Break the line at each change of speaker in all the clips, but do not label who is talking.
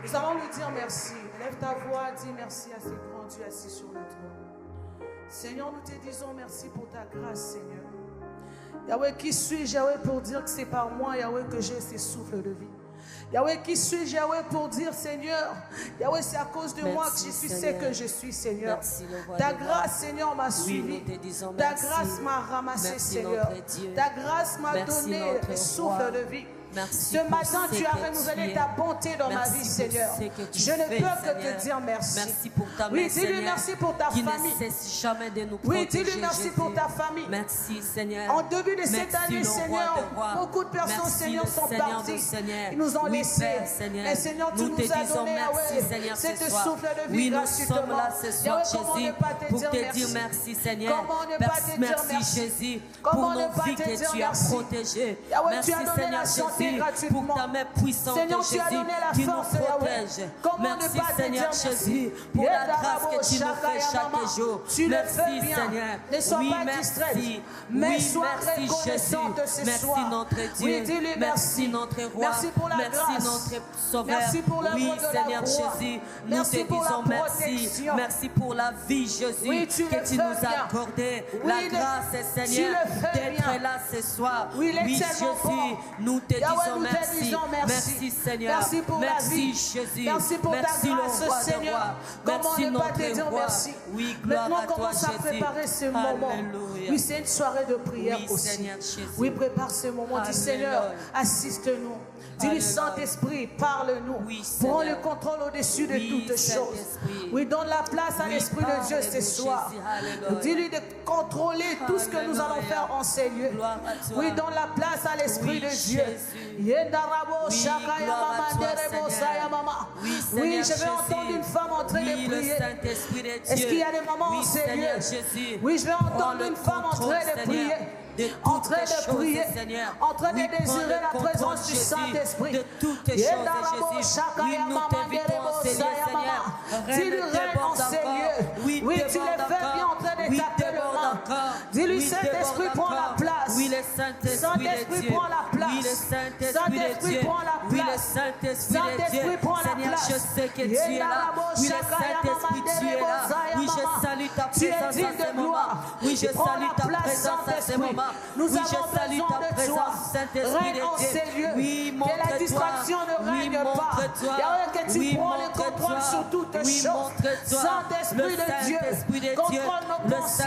Nous allons lui dire merci. Lève ta voix, dis merci à ce grand Dieu assis sur le trône. Seigneur, nous te disons merci pour ta grâce, Seigneur. Yahweh, qui suis-je, Yahweh, pour dire que c'est par moi, Yahweh, que j'ai ces souffles de vie. Yahweh, qui suis-je, Yahweh, pour dire, Seigneur, Yahweh, c'est à cause de moi que je suis ce que je suis, Seigneur. Ta grâce, Seigneur, m'a suivi. Ta grâce m'a ramassé, Seigneur. Ta grâce m'a donné le souffle de vie.
Merci
ce matin, tu as renouvelé ta bonté dans ma vie, Seigneur. Je ne peux que te dire merci.
Merci pour ta main,
oui, dis-lui merci pour ta famille.
Qui ne cesse jamais de nous
oui,
protéger,
dis-lui merci
Jésus.
pour ta famille.
Merci, Seigneur.
En début de cette année, Seigneur, beaucoup de personnes, Seigneur, sont parties. Ils nous ont laissés. Mais Seigneur, tu nous as donné, Yahweh, cette souffle de vie gratuitement.
Nous sommes là ce soir, Jésus, pour te dire merci, Seigneur.
Comment ne pas te dire merci,
Jésus, pour nos vies que tu as protégées. Merci, Seigneur, Jésus, pour ta main puissante,
Seigneur,
Jésus,
qui
nous protège. Merci, Seigneur Jésus, pour la grâce que tu nous fais chaque jour. Merci, Seigneur.
Ne sois pas distrait, mais sois reconnaissante ce soir.
Merci, notre Dieu.
Oui, dis-lui
merci, notre Roi.
Merci pour la grâce.
Merci, notre Sauveur.
Merci pour l'œuvre
oui,
de la
Seigneur
croix.
Jésus, nous
Merci
te
pour
disons
la
merci.
protection.
Merci pour la vie, Jésus,
oui,
que tu nous as accordé.
Oui,
la grâce, Seigneur, d'être là ce soir.
Oui,
Jésus, nous te disons merci.
Merci,
Seigneur.
Merci pour la vie.
Jésus.
Merci pour ta grâce, Seigneur. Comment ne pas te dire merci?
Oui, gloire
maintenant,
à toi,
commence à préparer ce moment. Oui, c'est une soirée de prière
oui,
aussi.
Seigneur Jésus.
Oui, prépare ce moment. Dis, Seigneur, assiste-nous. Dis-lui, Saint-Esprit, parle-nous.
Oui,
prends le contrôle au-dessus de toutes choses. Oui, donne la place à l'Esprit de Dieu ce soir. Dis-lui de contrôler tout ce que nous allons faire en ces lieux. Oui, donne la place à l'Esprit de Dieu. Oui, je vais entendre une femme en train de prier. Est-ce qu'il y a des moments en ces lieux? Oui, je vais entendre une femme en train de prier. En train de prier, en train de désirer la présence du Saint-Esprit.
De toutes choses, Jésus. Oui, nous t'invitons, Seigneur.
Dis-lui, règne en ces lieux. Oui, tu les fais bien en train de taper le main. Dis-lui, Saint-Esprit, prends la place.
Oui, le Saint-Esprit
prend la place.
Oui, le Saint-Esprit
prend la place.
Oui, le Saint-Esprit prend la place. Seigneur, je sais que tu es là. Oui, le Saint-Esprit, tu es là. Oui, je salue ta présence à ce moment. Oui, je salue ta présence à ce moment.
Nous
oui,
avons
je salue
besoin
ta
de
présence,
toi.
Saint-Esprit
Règne en
de Dieu.
ces lieux.
Oui,
que la distraction ne règne pas. Yahweh, que tu prends le contrôle sur toutes choses. Saint-Esprit de Dieu, contrôle nos pensées.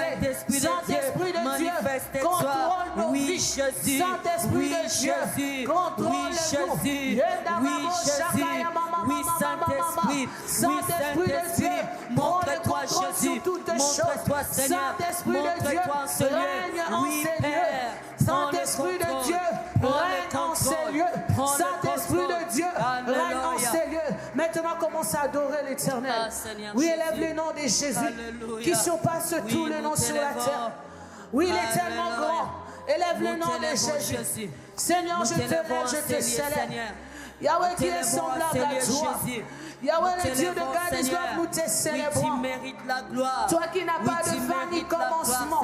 Saint-Esprit de Dieu, contrôle nos vies. Saint-Esprit de Dieu, contrôle-nous.
Oui, Jésus. Oui, Saint-Esprit.
Saint-Esprit de Dieu,
montre-toi, Jésus. Montre-toi, Seigneur.
Saint-Esprit de Dieu, règne en ces lieux. Saint-Esprit de Dieu, règne en ces lieux. Saint-Esprit de Dieu, règne en ces lieux. Maintenant, commence à adorer l'Éternel. Oui, élève le nom de Jésus, qui surpasse tous les noms sur la terre. Oui, il est tellement grand. Élève le nom de Jésus. Seigneur, je te rends, je te célèbre. Yahweh qui est semblable à toi. Yahweh, le Dieu de Gadisov, nous te célébrons. Toi qui n'as pas de fin ni commencement.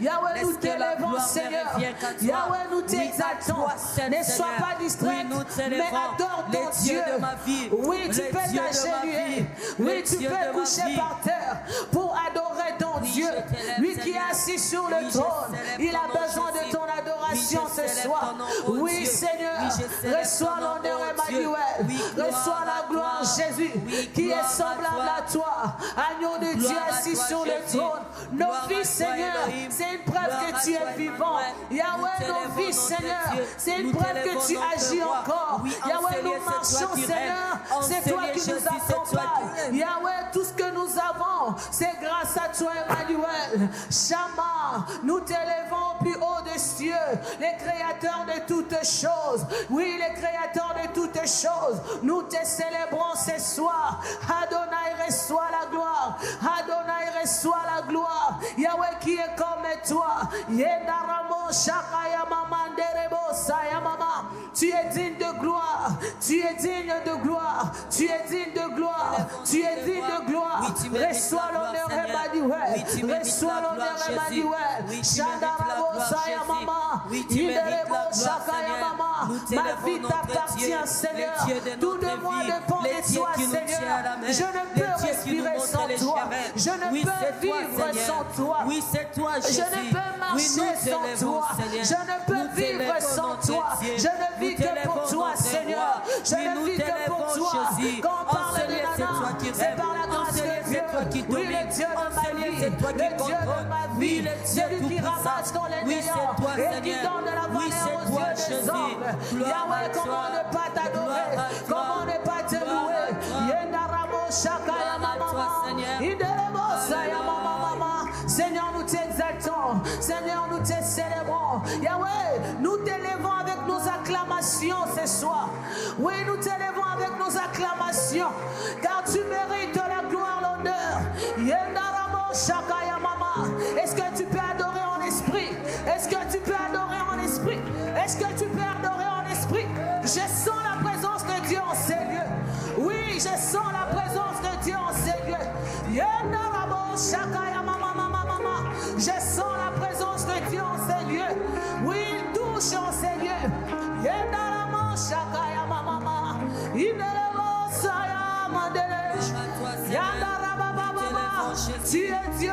Yahweh, nous t'élèvons, Seigneur. Yahweh, nous t'exaltons. Ne sois pas distrait, mais adore ton Dieu. Oui, tu peux t'agenouiller. Oui, tu peux coucher par terre pour adorer ton Dieu. Lui qui est assis sur le trône, il a besoin de ton adoration ce soir. Oui, Seigneur, reçois l'honneur, Emmanuel. Reçois la gloire, Jésus. Qui est semblable à toi, agneau de Dieu assis sur le trône. Nos vies, Seigneur, c'est une preuve que tu es vivant. Yahweh, nos vies, Seigneur, c'est une preuve que tu agis encore. Yahweh, nous marchons, Seigneur, c'est toi qui nous accompagnes. Yahweh, tout ce que nous avons, c'est grâce à toi, Emmanuel. Shama, nous t'élevons au plus haut des cieux, les créateurs de toutes choses. Oui, les créateurs de toutes choses. Nous te célébrons ce soir. Adonai, reçois la gloire. Adonai, reçois la gloire. Yahweh qui est comme toi. Yedaramo shakaya mamanderebo sayamama. Tu es digne de gloire. Tu es digne de gloire. Tu es digne de gloire. Tu es digne de gloire. Reçois l'honneur, Emmanuel. Reçois l'honneur, Emmanuel. Shadarabo sayamama. Iderebo shakaya mama. Ma vie t'appartient, Seigneur. Tout de moi dépend de toi,
chemins.
Je ne peux respirer sans toi. Je ne peux vivre sans toi.
Oui, c'est toi, Jésus.
Je ne peux marcher sans toi. Je ne peux vivre sans toi. Je ne vis que pour toi, Seigneur. Je ne vis que pour toi. Quand on parle de Nana, c'est par la grâce de Dieu. Oui, le Dieu de ma vie. Le Dieu de ma vie. Celui qui ramasse dans les néants et qui donne de la valeur aux yeux des hommes. Yahweh, comment ne pas t'adorer? Comment ne pas te louer? Seigneur, nous t'exaltons. Seigneur, nous te célébrons. Yahweh, nous t'élevons avec nos acclamations ce soir. Oui, nous t'élevons avec nos acclamations. Car tu mérites la gloire, l'honneur. Est-ce que tu peux adorer en esprit? Est-ce que tu peux adorer en esprit? Est-ce que tu peux adorer en esprit? Je sens la présence de Dieu en ces lieux. Oui, je sens la présence de Dieu en ces lieux. Je sens la présence de Dieu en ces lieux. Oui, il touche en ces lieux. Tu es Dieu,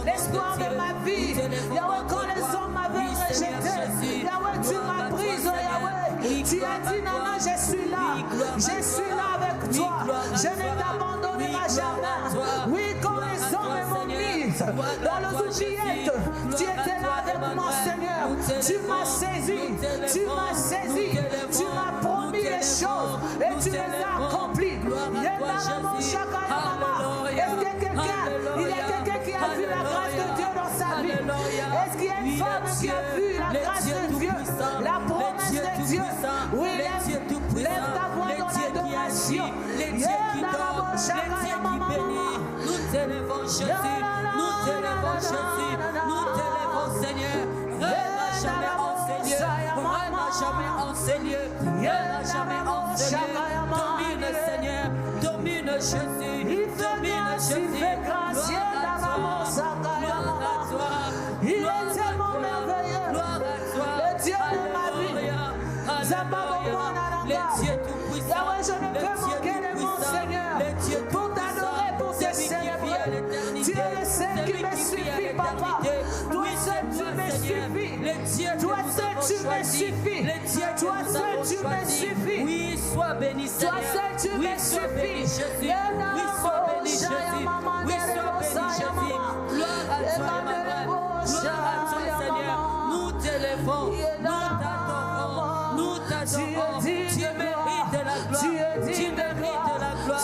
l'espoir de ma vie. Yahweh, quand les hommes m'avaient rejeté, Yahweh, tu m'as prise, Yahweh. Tu as dit, Nana, je suis là. Je suis là avec toi. Je ne t'abandonnerai jamais. Oui, quand les hommes m'ont mise dans les oubliettes, tu étais là avec moi, Seigneur. Tu m'as saisi. Tu m'as saisi. Tu m'as promis les choses et tu les as accomplies. Il y a quelqu'un qui a vu la grâce de Dieu dans sa vie. Est-ce qu'il y a une femme qui a vu la grâce de Dieu, la promesse de Dieu? Oui, lève ta voix dans l'adoration.
Nous t'élevons, Jésus. Nous t'élevons, Jésus. Nous t'élevons, Seigneur. Règne jamais en ces lieux. Règne jamais en ces lieux. Règne jamais en ces lieux. Domine, Seigneur. Domine, Jésus. Domine, Jésus.
Il est tellement merveilleux. Le Dieu de ma vie. Yahweh, je ne peux manquer de mon Seigneur pour t'adorer, pour te célébrer. Tu es le seul qui me suffit, papa. Toi seul tu me suffis. Toi seul tu me suffis. Toi seul tu me suffis.
Oui, sois béni, Seigneur.
Toi seul tu me suffis.
Oui, sois béni, Jésus. Oui, sois béni, Jésus. Gloire à toi, Emmanuel. Gloire à toi, Seigneur. Nous t'élevons, nous t'adorons, nous t'adorons. Tu mérites la gloire. Tu mérites la gloire.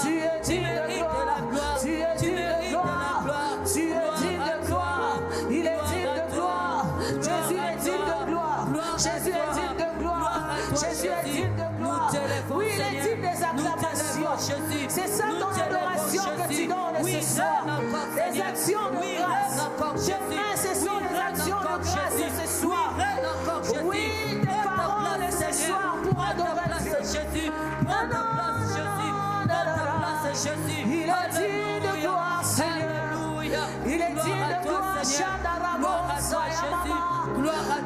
Tu mérites la gloire. Tu mérites la gloire.
Tu es digne de gloire. Il est digne de gloire. Jésus est digne de gloire. Jésus est digne de gloire. Jésus est digne de gloire. Oui, il est digne des acclamations. C'est ça ton adoration que tu donnes ce soir. Des actions de grâce. Demain, ce sont des actions de grâce ce soir. Oui, des paroles ce soir pour adorer Dieu.
Prends ta place, Jésus. Prends ta place, Jésus.
Il est digne de gloire, Seigneur. Il est digne de gloire,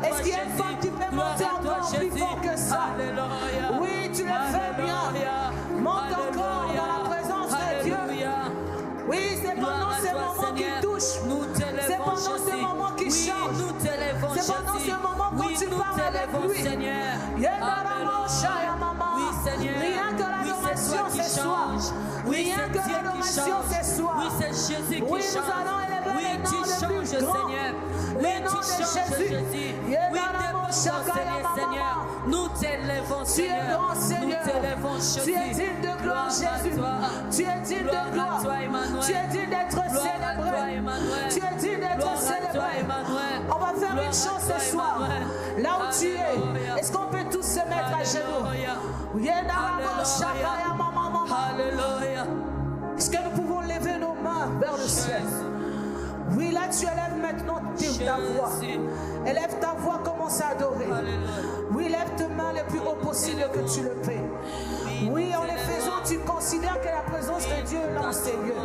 Est-ce qu'il y a une femme qui peut monter encore plus fort que ça? Oui, tu le fais bien. Monte encore dans la présence de Dieu. Oui, c'est pendant ce moment qui touche. C'est pendant ce moment qui change. C'est pendant ce moment où tu parles avec lui. Rien que l'adoration ce soir. Rien que l'adoration ce soir.
Oui, c'est Jésus qui change.
Oui, nous allons élever le nom le plus grand. Le nom de Jésus.
Oui, Seigneur. Nous t'élevons, Seigneur. Nous t'élevons, Jésus.
Tu es digne de gloire, Jésus. Tu es digne de gloire. Tu es digne d'être célébré. Tu es digne d'être célébré. On va faire une chose ce soir. Là où tu es, est-ce qu'on peut tous se mettre à genoux?
Alléluia.
Est-ce que nous pouvons lever nos mains vers le ciel? Oui, là tu élèves maintenant ta voix. Élève ta voix, commence à adorer. Oui, lève tes mains le plus haut possible que tu le peux. Oui, en les faisant, tu considères que la présence de Dieu est là en ces lieux.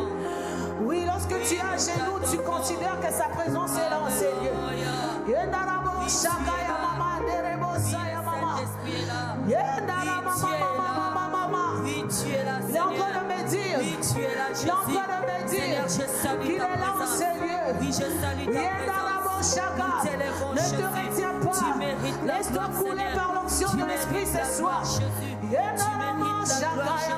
Oui, lorsque tu es à genoux, tu considères que sa présence est là en ces lieux. Il est en train de dire.
Oui, tu es là, Jésus.
Il est en train de me
Seigneur,
dire
je salue
qu'il
ta
est là en
présence.
ces lieux.
Oui, je salue ta présence. Nous t'élèvons,
Ne te
Jésus.
retiens
Tu
pas.
mérites la
Laisse-toi
gloire,
couler
Seigneur.
par l'onction
Tu
de l'Esprit
mérites la
ce
gloire,
soir.
Jésus. Tu mérites la gloire, Jésus.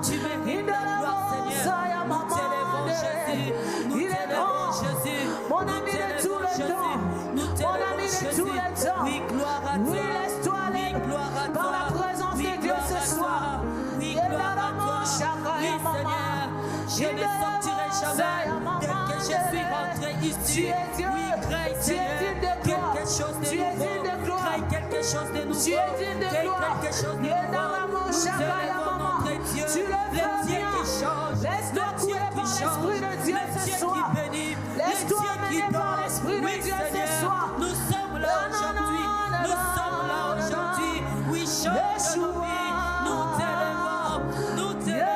Tu mérites la gloire, Seigneur. Nous t'élèvons, Jésus. Nous
Il est
t'élèvons,
grand.
Jésus.
Mon
Nous
ami de
t'élèvons,
tout le
Jésus.
temps.
Nous
Mon
t'élèvons,
ami de
Jésus.
tout le temps.
Oui, gloire à toi.
Oui, laisse-toi aller
Oui, gloire à
par
toi.
la présence
Oui,
de Dieu
gloire à
ce
toi.
soir.
Oui,
Il est
gloire
là,
à toi.
Chaka,
Oui,
maman.
Seigneur. Je
Il
ne
est
sortirai
là,
jamais
maman.
dès que je suis rentré
Tu
ici.
es Dieu.
Oui, crée,
Tu es
Seigneur,
digne de gloire.
quelque chose de
Tu es
nouveau.
digne de gloire.
Crée quelque chose de nouveau.
Tu es digne de
Crée
gloire.
quelque chose de
Il est là,
nouveau.
maman,
Nous
Chaka,
élevons
maman.
notre Dieu.
Tu le
Le
fais
Dieu
bien.
qui change.
Laisse-toi
Le Dieu
couler
qui
par
change.
l'Esprit de Dieu
Le
ce
Dieu
soir.
qui bénit.
Laisse-toi
Le Dieu qui
mener par
donne.
l'Esprit de
Oui,
Dieu ce
Seigneur.
soir.
Nous sommes là aujourd'hui. Nous sommes là aujourd'hui. Oui, change nos vies. Nous t'élevons. Nous t'élevons.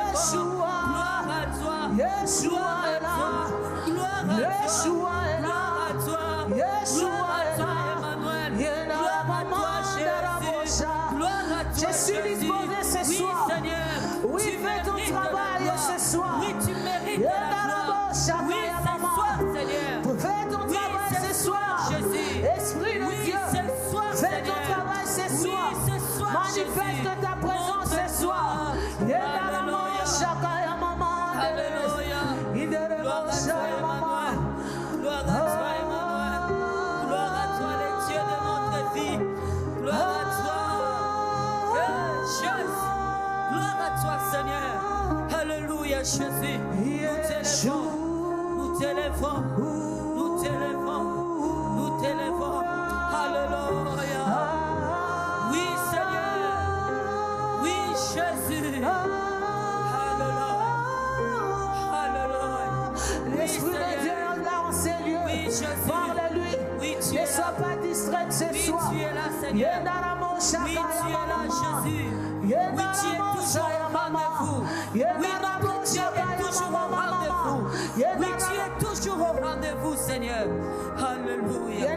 Gloire à toi.
Yeshua est là.
Gloire à toi.
Yeshua est là.
Gloire à toi.
Yeshua
Gloire à
est
toi,
là.
Emmanuel.
Il est là,
Gloire à
maman
toi,
de la
Jésus.
Bocha.
Gloire à toi,
Je suis
Jésus.
disposé ce
Oui,
soir.
Seigneur.
Oui,
Tu
fais ton
mérites de la
travail
gloire.
ce soir.
Oui, tu mérites
Il
de
est
la
là,
gloire.
Bocha,
Oui,
maman.
ce soir, Seigneur.
Fais ton
Oui,
travail
ce
ce
soir,
soir.
Jésus.
Esprit de
Oui,
Dieu.
ce soir,
Fais
Seigneur.
ton travail ce
Oui,
soir.
ce soir,
Manifeste
Jésus.
ta présence ce soir.
Montre-toi.
Il est là, maman.
Alléluia.
Chaka ya maman.
Alléluia.
Il est là,
Gloire à
Bocha,
toi,
maman.
Emmanuel. Gloire à toi, Emmanuel. Gloire à toi, le Dieu de notre vie. Gloire à toi. Jésus. Gloire à toi, Seigneur. Alléluia, Jésus. Nous t'élèvons. Nous t'élèvons. Nous t'élèvons. Nous t'élèvons. Alléluia. Oui, Seigneur. Oui, Jésus. Alléluia. Alléluia.
L'Esprit de Dieu est là en ces lieux.
Oui, Jésus.
Parle-lui.
Oui, tu
Ne
es
sois
là.
pas distrait ce
Oui,
soir.
tu es là, Seigneur. Oui, tu es là, Jésus. Oui, tu es toujours au rendez-vous. Oui, notre Dieu est toujours au rendez-vous. Oui, tu es toujours au rendez-vous, Seigneur. Alléluia.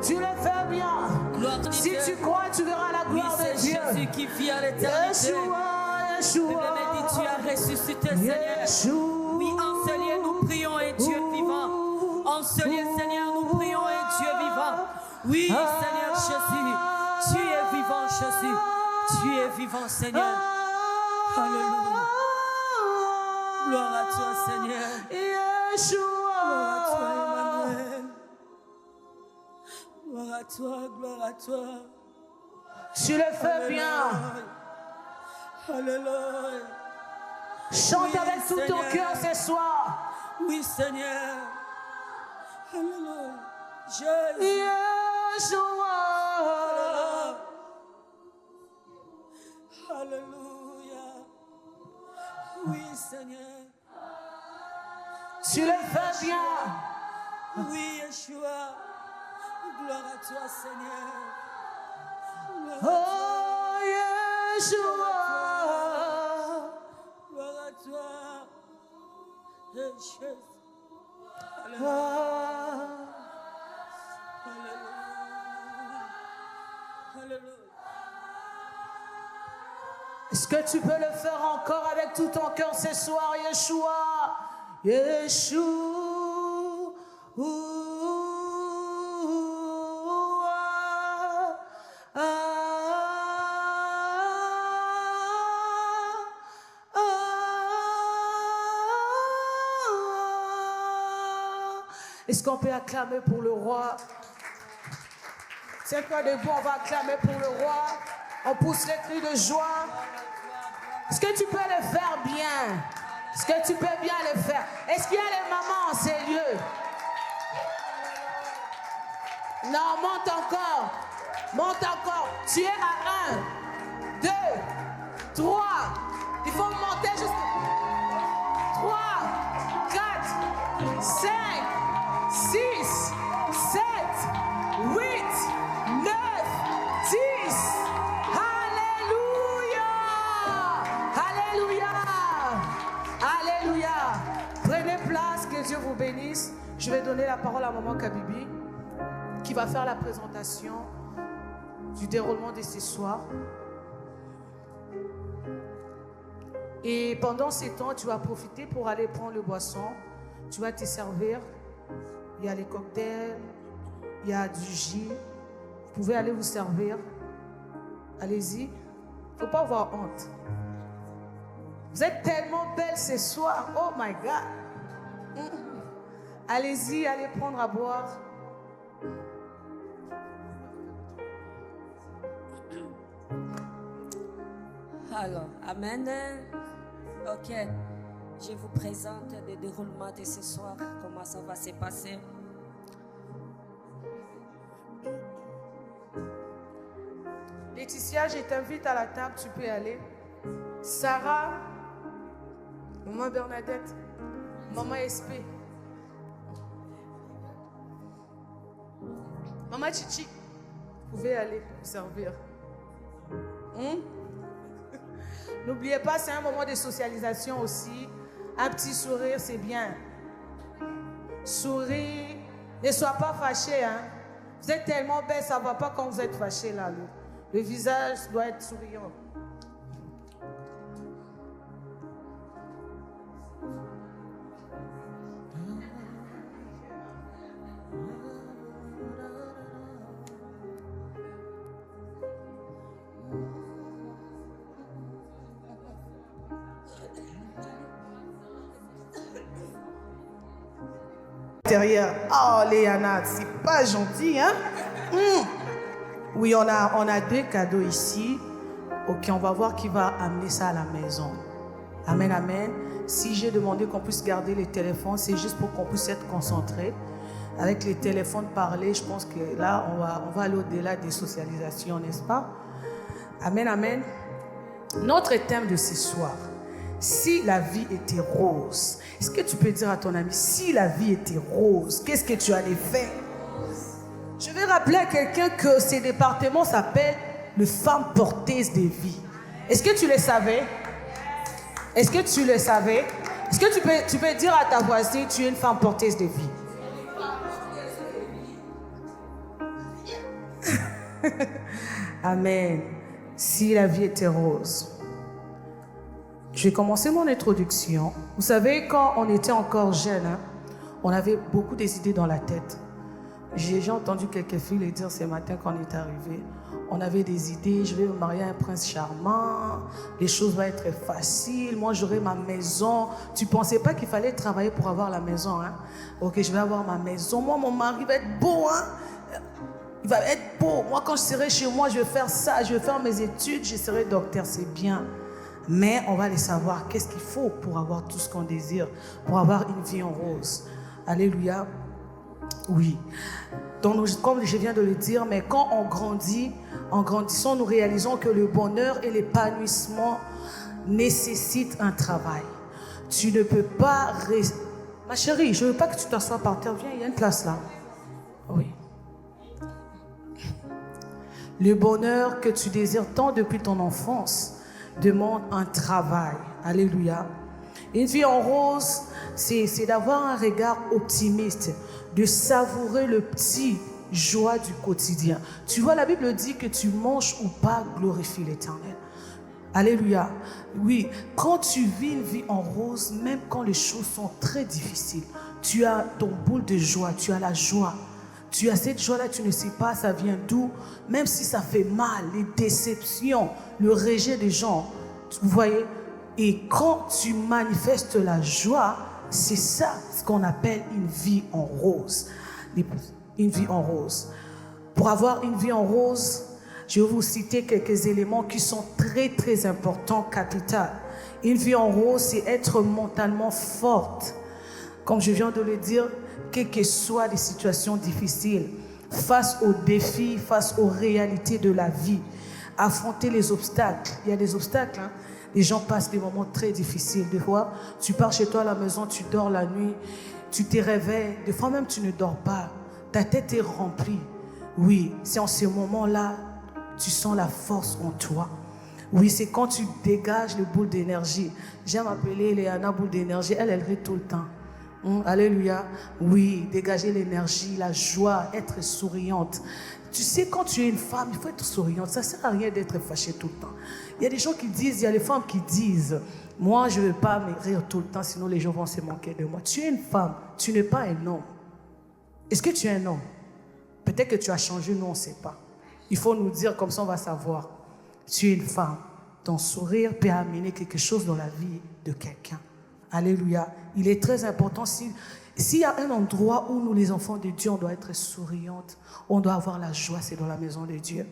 Tu le fais bien.
Gloire à
Si
Dieu.
tu crois, tu verras la
Oui,
gloire de
c'est
Dieu.
Jésus qui vit à l'éternité.
Yeshua, Yeshua.
Bien-aimé, dit, tu as ressuscité, Seigneur.
Yeshua.
Oui, en ce lieu, nous prions et Dieu est vivant. En ce lieu, Seigneur, nous prions et Dieu est vivant. Oui, Seigneur Jésus, tu es vivant, Jésus. Tu es vivant, Seigneur. Alléluia. Gloire à toi, Seigneur.
Yeshua.
Gloire à toi, Emmanuel. Gloire à toi, gloire à toi.
Tu le fais bien.
Alléluia.
Chante
Oui,
avec tout ton
Seigneur.
cœur ce soir.
Oui, Seigneur. Alléluia. Jésus.
Yeshua.
Alléluia. Oui, Seigneur.
Tu le fais bien.
Oui, Yeshua. Gloire à toi, Seigneur.
Oh, Yeshua.
Gloire à toi. Jésus. Alléluia. Alléluia. Alléluia.
Est-ce que tu peux le faire encore avec tout ton cœur ce soir, Yeshua? Yeshua. Est-ce qu'on peut acclamer pour le roi? Tiens-toi debout, on va acclamer pour le roi. On pousse les cris de joie. Est-ce que tu peux le faire bien? Est-ce que tu peux bien le faire? Est-ce qu'il y a les mamans en ces lieux? Non, monte encore. Monte encore. Tu es à 1, 2, 3. Il faut monter jusqu'à 3, 4, 5, 6, 7, 8, 9, 10. Alléluia! Alléluia! Alléluia! Prenez place, que Dieu vous bénisse. Je vais donner la parole à Maman Kabibi qui va faire la présentation du déroulement de ce soir. Et pendant ces temps, tu vas profiter pour aller prendre le boisson. Tu vas te servir. Il y a les cocktails, il y a du jus. Vous pouvez aller vous servir. Allez-y. Il ne faut pas avoir honte. Vous êtes tellement belles ce soir. Oh my God. Allez-y, allez prendre à boire.
Alors, Amen. Ok. Je vous présente le déroulement de ce soir. Comment ça va se passer.
Laetitia, je t'invite à la table. Tu peux y aller. Sarah, maman Bernadette, maman SP, maman Chichi, vous pouvez aller vous servir. N'oubliez pas, c'est un moment de socialisation aussi. Un petit sourire, c'est bien. Souris, ne sois pas fâché. Hein? Vous êtes tellement belle, ça ne va pas quand vous êtes fâché là. Le visage doit être souriant. Oh, Léana, c'est pas gentil, hein? Oui, on a 2 cadeaux ici. Ok, on va voir qui va amener ça à la maison. Amen, amen. Si j'ai demandé qu'on puisse garder les téléphones, c'est juste pour qu'on puisse être concentré. Avec les téléphones parlés, je pense que là, on va aller au-delà des socialisations, n'est-ce pas? Amen, amen. Notre thème de ce soir, si la vie était rose, est-ce que tu peux dire à ton ami, si la vie était rose, qu'est-ce que tu allais faire? Je vais rappeler à quelqu'un que ce département s'appelle le femme porteuse de vie. Est-ce que tu le savais? Est-ce que tu le savais? Est-ce que tu peux dire à ta voisine, tu es une femme porteuse de vie? Amen. Si la vie était rose. Je vais commencer mon introduction. Vous savez, quand on était encore jeune, hein, on avait beaucoup des idées dans la tête. J'ai entendu quelques filles le dire ce matin quand on est arrivé. On avait des idées, je vais me marier à un prince charmant, les choses vont être faciles, moi j'aurai ma maison. Tu ne pensais pas qu'il fallait travailler pour avoir la maison, hein? Ok, je vais avoir ma maison. Moi, mon mari va être beau, hein? Il va être beau. Moi, quand je serai chez moi, je vais faire ça, je vais faire mes études, je serai docteur, c'est bien. Mais on va aller savoir qu'est-ce qu'il faut pour avoir tout ce qu'on désire, pour avoir une vie en rose. Alléluia. Oui. Donc, comme je viens de le dire, mais quand on grandit, en grandissant, nous réalisons que le bonheur et l'épanouissement nécessitent un travail. Tu ne peux pas... Ma chérie, je ne veux pas que tu t'assoies par terre. Viens, il y a une place là. Oui. Le bonheur que tu désires tant depuis ton enfance demande un travail. Alléluia. Une vie en rose, c'est d'avoir un regard optimiste, de savourer le petit joie du quotidien. Tu vois, la Bible dit que tu manges ou pas, glorifie l'Éternel. Alléluia. Oui, quand tu vis une vie en rose, même quand les choses sont très difficiles, tu as ton boule de joie, tu as la joie. Tu as cette joie-là, tu ne sais pas, ça vient d'où. Même si ça fait mal, les déceptions, le rejet des gens. Vous voyez? Et quand tu manifestes la joie, c'est ça ce qu'on appelle une vie en rose. Une vie en rose. Pour avoir une vie en rose, je vais vous citer quelques éléments qui sont très très importants, capital. Une vie en rose, c'est être mentalement forte. Comme je viens de le dire, quelles que soient les situations difficiles, face aux défis, face aux réalités de la vie, affronter les obstacles. Il y a des obstacles, hein? Les gens passent des moments très difficiles. Des fois, tu pars chez toi à la maison, tu dors la nuit, tu te réveilles. Des fois même, tu ne dors pas. Ta tête est remplie. Oui, c'est en ces moments-là, tu sens la force en toi. Oui, c'est quand tu dégages le boule d'énergie. J'aime appeler Léana boule d'énergie. Elle rit tout le temps. Alléluia. Oui, dégager l'énergie, la joie, être souriante. Tu sais, quand tu es une femme, il faut être souriante. Ça ne sert à rien d'être fâché tout le temps. Il y a des gens qui disent, il y a les femmes qui disent, moi, je ne veux pas me rire tout le temps, sinon les gens vont se moquer de moi. Tu es une femme, tu n'es pas un homme. Est-ce que tu es un homme? Peut-être que tu as changé, nous, on ne sait pas. Il faut nous dire, comme ça, on va savoir. Tu es une femme. Ton sourire peut amener quelque chose dans la vie de quelqu'un. Alléluia. Il est très important. S'il y a un endroit où nous, les enfants de Dieu, on doit être souriantes, on doit avoir la joie, c'est dans la maison de Dieu.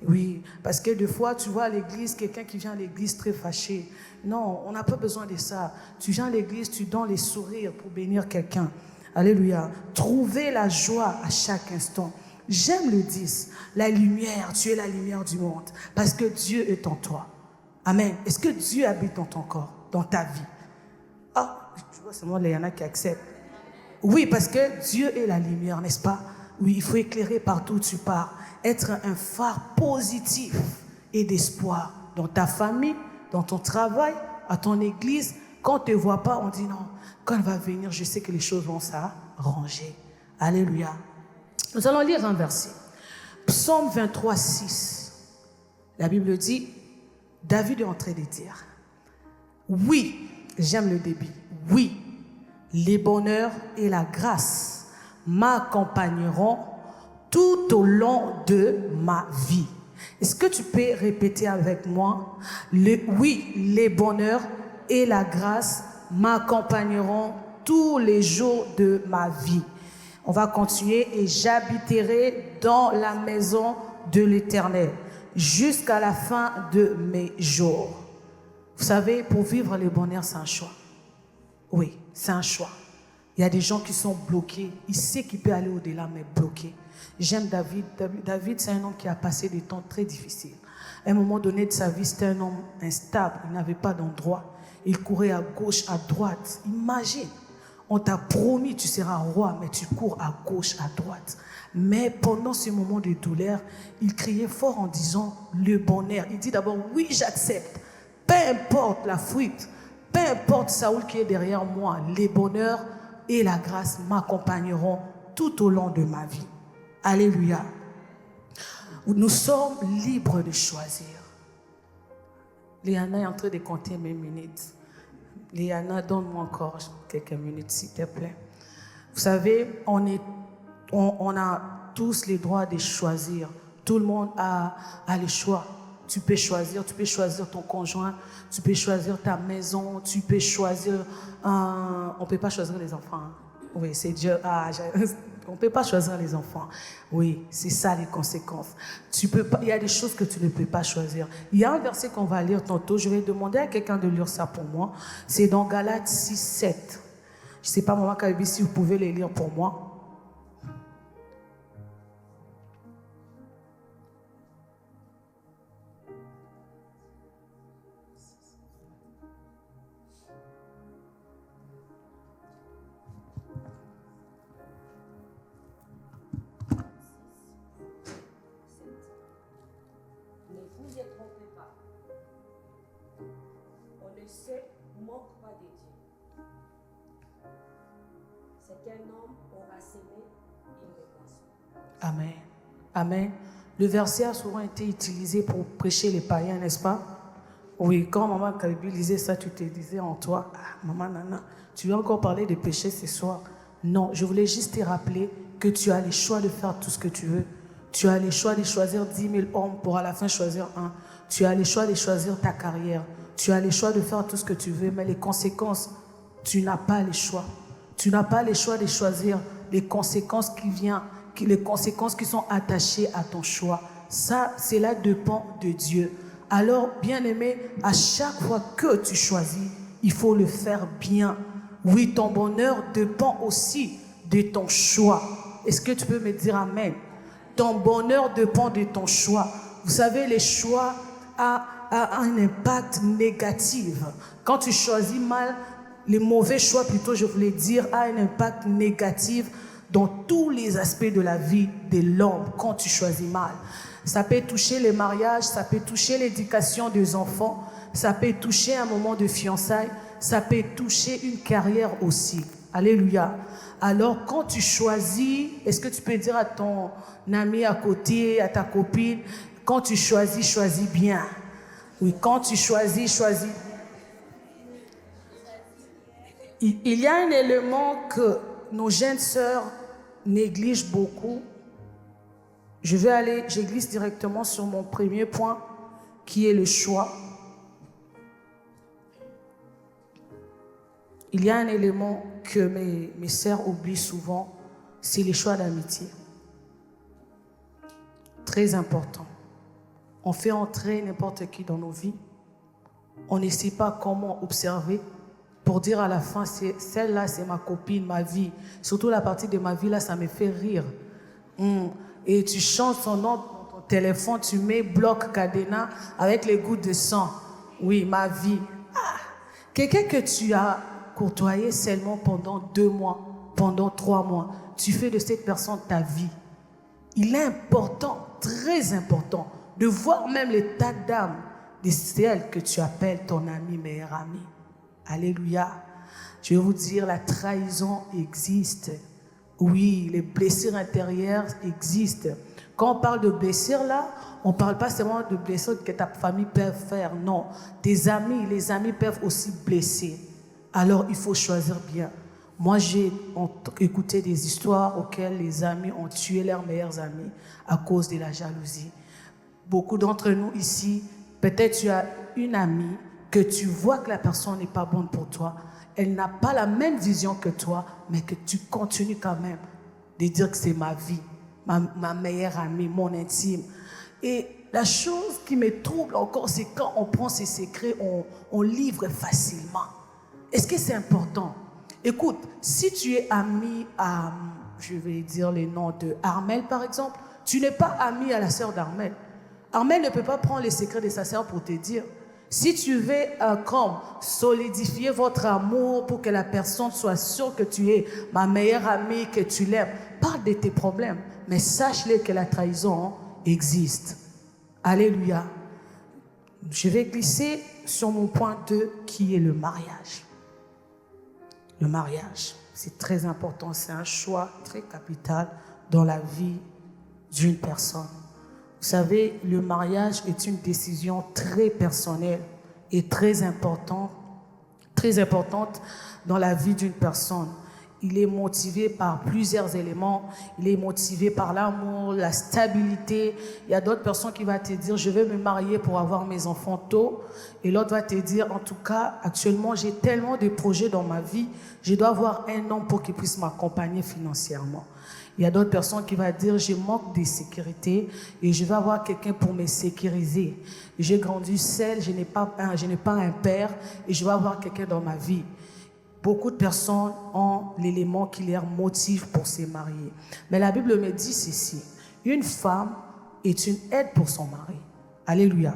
Oui, parce que des fois, tu vois à l'église, quelqu'un qui vient à l'église très fâché. Non, on n'a pas besoin de ça. Tu viens à l'église, tu donnes les sourires pour bénir quelqu'un. Alléluia. Trouver la joie à chaque instant. J'aime le 10. La lumière, tu es la lumière du monde. Parce que Dieu est en toi. Amen. Est-ce que Dieu habite dans ton corps, dans ta vie? Ah, tu vois, c'est moi, il y en a qui acceptent. Oui, parce que Dieu est la lumière, n'est-ce pas? Oui, il faut éclairer partout où tu pars. Être un phare positif et d'espoir dans ta famille, dans ton travail, à ton église. Quand on ne te voit pas, on dit non. Quand elle va venir, je sais que les choses vont s'arranger. Alléluia. Nous allons lire un verset. Psaume 23, 6. La Bible dit, David est en train de dire, oui, j'aime le débit, oui, les bonheurs et la grâce m'accompagneront tout au long de ma vie. Est-ce que tu peux répéter avec moi? Oui, les bonheurs et la grâce m'accompagneront tous les jours de ma vie. On va continuer. Et j'habiterai dans la maison de l'Éternel jusqu'à la fin de mes jours. Vous savez, pour vivre les bonheurs, c'est un choix. Oui, c'est un choix. Il y a des gens qui sont bloqués. Il sait qu'il peut aller au-delà, mais bloqué. J'aime David. David, c'est un homme qui a passé des temps très difficiles. À un moment donné de sa vie, c'était un homme instable. Il n'avait pas d'endroit. Il courait à gauche, à droite. Imagine, on t'a promis tu seras roi, mais tu cours à gauche, à droite. Mais pendant ce moment de douleur, il criait fort en disant le bonheur. Il dit d'abord, oui, j'accepte. Peu importe la fuite, peu importe Saoul qui est derrière moi, les bonheurs et la grâce m'accompagneront tout au long de ma vie. Alléluia. Nous sommes libres de choisir. Léana est en train de compter mes minutes. Léana, donne-moi encore quelques minutes, s'il te plaît. Vous savez, on a tous les droits de choisir. Tout le monde a le choix. Tu peux choisir ton conjoint, tu peux choisir ta maison, tu peux choisir... on ne peut pas choisir les enfants. Hein. Oui, c'est Dieu. On ne peut pas choisir les enfants. Oui, c'est ça les conséquences. Il y a des choses que tu ne peux pas choisir. Il y a un verset qu'on va lire tantôt. Je vais demander à quelqu'un de lire ça pour moi. C'est dans Galates 6, 7. Je ne sais pas, Maman Kabi, si vous pouvez les lire pour moi. Amen. Amen. Le verset a souvent été utilisé pour prêcher les païens, n'est-ce pas? Oui, quand Maman Kabi lisait ça, tu te disais en toi, Maman Nana, tu veux encore parler de péché ce soir? Non, je voulais juste te rappeler que tu as le choix de faire tout ce que tu veux. Tu as le choix de choisir 10 000 hommes pour à la fin choisir un. Tu as le choix de choisir ta carrière. Tu as le choix de faire tout ce que tu veux, mais les conséquences, tu n'as pas le choix. Tu n'as pas le choix de choisir les conséquences les conséquences qui sont attachées à ton choix. Ça, cela dépend de Dieu. Alors, bien-aimé, à chaque fois que tu choisis, il faut le faire bien. Oui, ton bonheur dépend aussi de ton choix. Est-ce que tu peux me dire amen? Ton bonheur dépend de ton choix. Vous savez, les choix ont un impact négatif. Quand tu choisis mal, les mauvais choix, plutôt, je voulais dire, ont un impact négatif dans tous les aspects de la vie de l'homme quand tu choisis mal. Ça peut toucher les mariages, ça peut toucher l'éducation des enfants, ça peut toucher un moment de fiançailles, ça peut toucher une carrière aussi. Alléluia. Alors, quand tu choisis, est-ce que tu peux dire à ton ami à côté, à ta copine, quand tu choisis, choisis bien. Oui, quand tu choisis, choisis. Il y a un élément que nos jeunes sœurs négligent beaucoup. Je glisse directement sur mon premier point, qui est le choix. Il y a un élément que mes sœurs oublient souvent, c'est les choix d'amitié. Très important. On fait entrer n'importe qui dans nos vies. On ne sait pas comment observer pour dire à la fin, celle-là, c'est ma copine, ma vie. Surtout la partie de ma vie, là, ça me fait rire. Et tu changes son nom dans ton téléphone, tu mets bloc cadenas avec les gouttes de sang. Oui, ma vie. Quelqu'un que tu as côtoyé seulement pendant 2 mois, pendant 3 mois, tu fais de cette personne ta vie. Il est important, très important, de voir même l'état d'âme de celle que tu appelles ton ami, meilleur ami. Alléluia. Je vais vous dire, la trahison existe. Oui, les blessures intérieures existent. Quand on parle de blessures là, on ne parle pas seulement de blessures que ta famille peut faire. Non, tes amis, les amis peuvent aussi blesser. Alors, il faut choisir bien. Moi, j'ai écouté des histoires auxquelles les amis ont tué leurs meilleurs amis à cause de la jalousie. Beaucoup d'entre nous ici, peut-être tu as une amie que tu vois que la personne n'est pas bonne pour toi. Elle n'a pas la même vision que toi, mais que tu continues quand même de dire que c'est ma vie, ma meilleure amie, mon intime. Et la chose qui me trouble encore, c'est quand on prend ses secrets, on livre facilement. Est-ce que c'est important? Écoute, si tu es ami à, je vais dire les noms de Armel par exemple, tu n'es pas ami à la sœur d'Armel. Armel ne peut pas prendre les secrets de sa sœur pour te dire. Si tu veux comme solidifier votre amour pour que la personne soit sûre que tu es ma meilleure amie, que tu l'aimes, parle de tes problèmes, mais sache-le que la trahison existe. Alléluia. Je vais glisser sur mon point 2 qui est le mariage. Le mariage, c'est très important, c'est un choix très capital dans la vie d'une personne. Vous savez, le mariage est une décision très personnelle et très importante dans la vie d'une personne. Il est motivé par plusieurs éléments. Il est motivé par l'amour, la stabilité. Il y a d'autres personnes qui vont te dire, je vais me marier pour avoir mes enfants tôt. Et l'autre va te dire, en tout cas, actuellement, j'ai tellement de projets dans ma vie, je dois avoir un homme pour qu'il puisse m'accompagner financièrement. Il y a d'autres personnes qui vont dire, je manque de sécurité et je vais avoir quelqu'un pour me sécuriser. J'ai grandi seul, je n'ai pas un père et je vais avoir quelqu'un dans ma vie. Beaucoup de personnes ont l'élément qui les motive pour se marier. Mais la Bible me dit ceci, une femme est une aide pour son mari. Alléluia.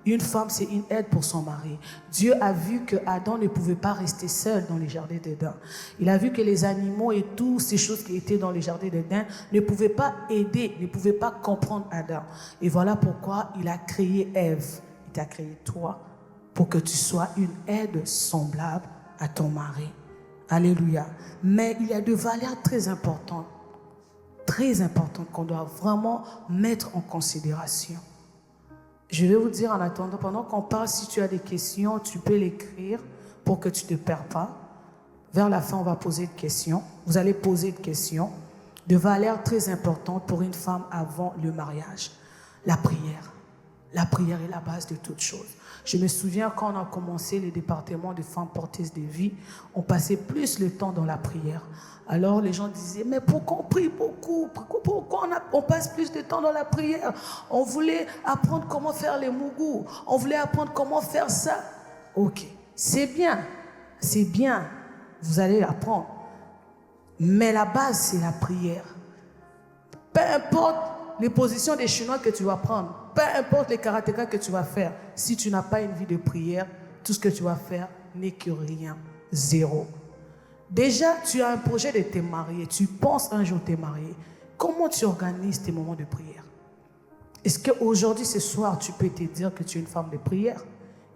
Une femme, c'est une aide pour son mari. Dieu a vu que Adam ne pouvait pas rester seul dans les jardins d'Éden. Il a vu que les animaux et toutes ces choses qui étaient dans les jardins d'Éden ne pouvaient pas aider, ne pouvaient pas comprendre Adam. Et voilà pourquoi il a créé Ève. Il t'a créé toi pour que tu sois une aide semblable à ton mari. Alléluia. Mais il y a des valeurs très importantes qu'on doit vraiment mettre en considération. Je vais vous dire en attendant, pendant qu'on parle, si tu as des questions, tu peux l'écrire pour que tu ne te perds pas. Vers la fin, on va poser des questions. Vous allez poser des questions de valeurs très importantes pour une femme avant le mariage. La prière. La prière est la base de toute chose. Je me souviens quand on a commencé le département de femmes porteuses de vie, on passait plus le temps dans la prière. Alors les gens disaient, mais pourquoi on prie beaucoup? Pourquoi on passe plus de temps dans la prière? On voulait apprendre comment faire les mougous. On voulait apprendre comment faire ça. Ok, c'est bien. Vous allez apprendre. Mais la base, c'est la prière. Peu importe les positions des Chinois que tu vas prendre, peu importe les karatékas que tu vas faire, si tu n'as pas une vie de prière, tout ce que tu vas faire n'est que rien, zéro. Déjà, tu as un projet de te marier, tu penses un jour te marier. Comment tu organises tes moments de prière? Est-ce qu'aujourd'hui, ce soir, tu peux te dire que tu es une femme de prière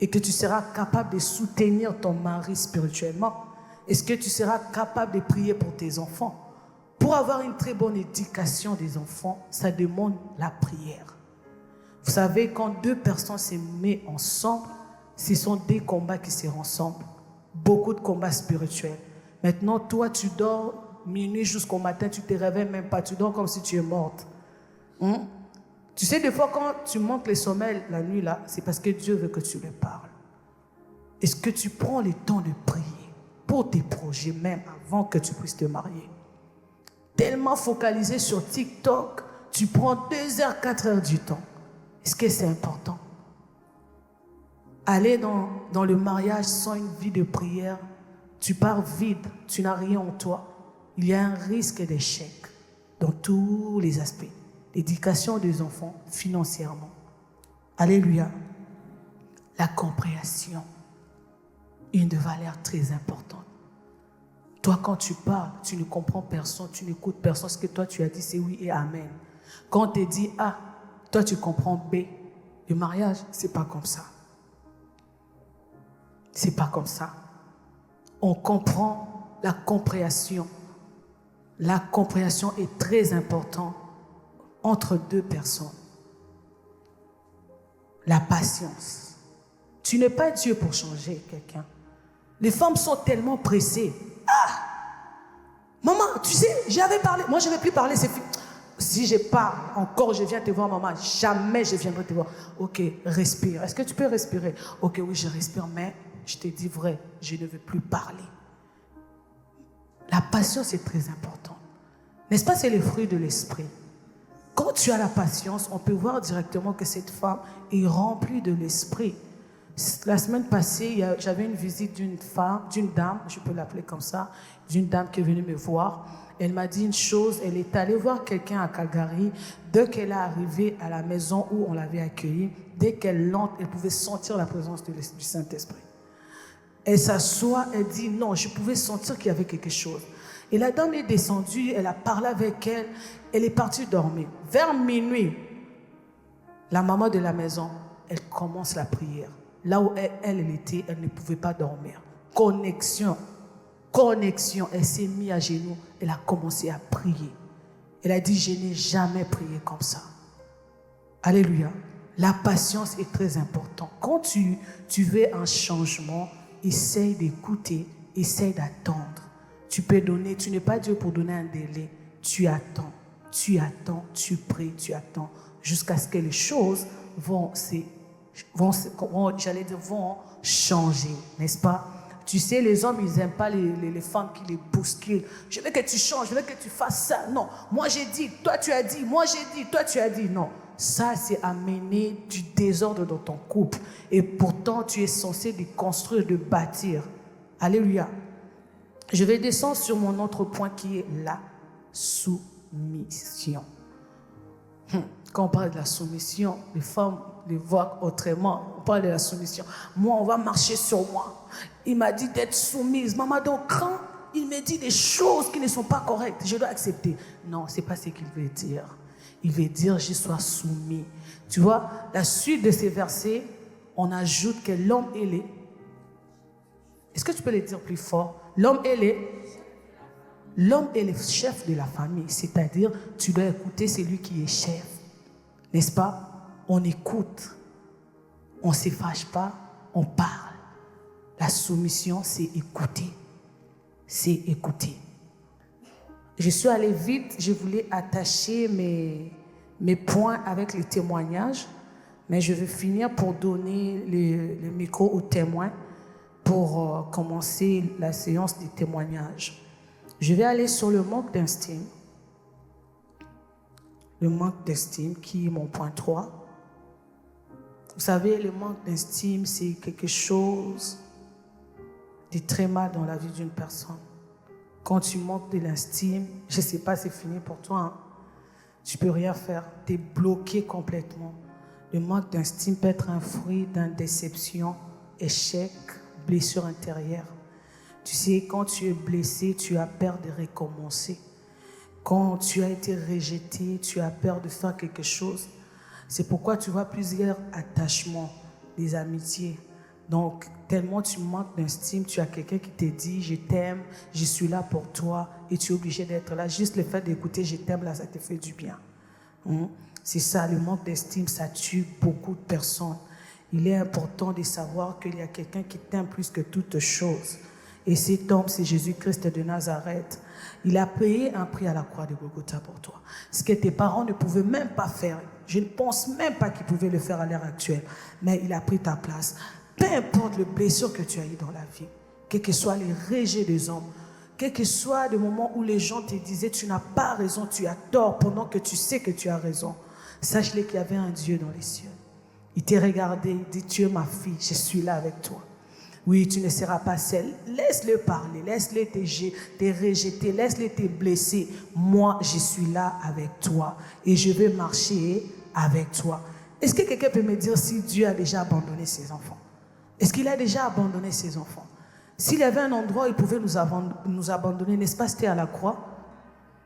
et que tu seras capable de soutenir ton mari spirituellement? Est-ce que tu seras capable de prier pour tes enfants? Pour avoir une très bonne éducation des enfants, ça demande la prière. Vous savez, quand deux personnes se mettent ensemble, ce sont des combats qui se ressemblent. Beaucoup de combats spirituels. Maintenant, toi, tu dors minuit jusqu'au matin, tu ne te réveilles même pas, tu dors comme si tu es morte. Tu sais, des fois, quand tu manques le sommeil la nuit, là, c'est parce que Dieu veut que tu lui parles. Est-ce que tu prends le temps de prier pour tes projets, même avant que tu puisses te marier? Tellement focalisé sur TikTok, tu prends 2 heures, 4 heures du temps. Est-ce que c'est important? Aller dans le mariage sans une vie de prière, tu pars vide, tu n'as rien en toi. Il y a un risque d'échec dans tous les aspects. L'éducation des enfants, financièrement. Alléluia. La compréhension, une de valeur très importante. Toi, quand tu parles, tu ne comprends personne, tu n'écoutes personne. Ce que toi, tu as dit, c'est oui et amen. Quand on te dit A, toi, tu comprends B. Le mariage, c'est pas comme ça. C'est pas comme ça. On comprend la compréhension. La compréhension est très importante entre deux personnes. La patience. Tu n'es pas Dieu pour changer quelqu'un. Les femmes sont tellement pressées. Ah! Maman, tu sais, j'avais parlé. Moi, je ne vais plus parler. Si je parle encore, je viens te voir, maman. Jamais je viendrai te voir. Ok, respire. Est-ce que tu peux respirer? Ok, oui, je respire, mais je te dis vrai, je ne veux plus parler. La patience est très importante. N'est-ce pas, c'est le fruit de l'esprit. Quand tu as la patience, on peut voir directement que cette femme est remplie de l'esprit. La semaine passée, j'avais une visite d'une dame, je peux l'appeler comme ça, d'une dame qui est venue me voir. Elle m'a dit une chose, elle est allée voir quelqu'un à Calgary. Dès qu'elle est arrivée à la maison où on l'avait accueillie, dès qu'elle entre, elle pouvait sentir la présence du Saint-Esprit. Elle s'assoit, elle dit non, je pouvais sentir qu'il y avait quelque chose. Et la dame est descendue, elle a parlé avec elle, elle est partie dormir. Vers minuit, la maman de la maison, elle commence la prière. Là où elle était, elle ne pouvait pas dormir. Connexion. Elle s'est mise à genoux, elle a commencé à prier. Elle a dit, je n'ai jamais prié comme ça. Alléluia. La patience est très importante. Quand tu veux un changement, essaye d'écouter, essaye d'attendre. Tu peux donner, tu n'es pas Dieu pour donner un délai. Tu attends, tu pries, tu attends, jusqu'à ce que les choses vont changer, n'est-ce pas? Tu sais, les hommes, ils n'aiment pas les femmes qui les bousculent. Je veux que tu changes, je veux que tu fasses ça. Non, moi j'ai dit, toi tu as dit, moi j'ai dit, toi tu as dit. Non, ça c'est amener du désordre dans ton couple. Et pourtant, tu es censé de construire, de bâtir. Alléluia. Je vais descendre sur mon autre point qui est la soumission. Quand on parle de la soumission, les femmes les voient autrement. On parle de la soumission. Moi, on va marcher sur moi. Il m'a dit d'être soumise. Maman, donc quand il me dit des choses qui ne sont pas correctes, je dois accepter. Non, ce n'est pas ce qu'il veut dire. Il veut dire je sois soumis. Tu vois, la suite de ces versets, on ajoute que l'homme est le... Est-ce que tu peux le dire plus fort? L'homme est le chef de la famille. C'est-à-dire, tu dois écouter celui qui est chef. N'est-ce pas? On écoute. On ne se fâche pas. On parle. La soumission, c'est écouter. C'est écouter. Je suis allée vite. Je voulais attacher mes points avec les témoignages. Mais je vais finir pour donner le micro aux témoins pour commencer la séance des témoignages. Je vais aller sur le manque d'estime. Le manque d'estime qui est mon point 3. Vous savez, le manque d'estime, c'est quelque chose de très mal dans la vie d'une personne. Quand tu manques de l'estime, je ne sais pas, c'est fini pour toi. Hein? Tu ne peux rien faire. Tu es bloqué complètement. Le manque d'estime peut être un fruit d'une déception, échec, blessure intérieure. Tu sais, quand tu es blessé, tu as peur de recommencer. Quand tu as été rejeté, tu as peur de faire quelque chose. C'est pourquoi tu vois plusieurs attachements, des amitiés. Donc, tellement tu manques d'estime, tu as quelqu'un qui te dit « Je t'aime, je suis là pour toi » et tu es obligé d'être là. Juste le fait d'écouter « Je t'aime » là, ça te fait du bien. C'est ça, le manque d'estime, ça tue beaucoup de personnes. Il est important de savoir qu'il y a quelqu'un qui t'aime plus que toute chose. Et cet homme, c'est Jésus-Christ de Nazareth. Il a payé un prix à la croix de Golgotha pour toi. Ce que tes parents ne pouvaient même pas faire. Je ne pense même pas qu'ils pouvaient le faire à l'heure actuelle. Mais il a pris ta place. Peu importe le blessure que tu as eu dans la vie, quels que soient les rejets des hommes, quel que soit le moment où les gens te disaient tu n'as pas raison, tu as tort, pendant que tu sais que tu as raison, sache-le qu'il y avait un Dieu dans les cieux. Il t'a regardé, il dit tu es ma fille, je suis là avec toi. Oui, tu ne seras pas seule. Laisse-le parler, laisse-le te rejeter, laisse-le te blesser. Moi, je suis là avec toi et je vais marcher avec toi. Est-ce que quelqu'un peut me dire si Dieu a déjà abandonné ses enfants? Est-ce qu'il a déjà abandonné ses enfants? S'il y avait un endroit où il pouvait nous abandonner, n'est-ce pas, c'était à la croix?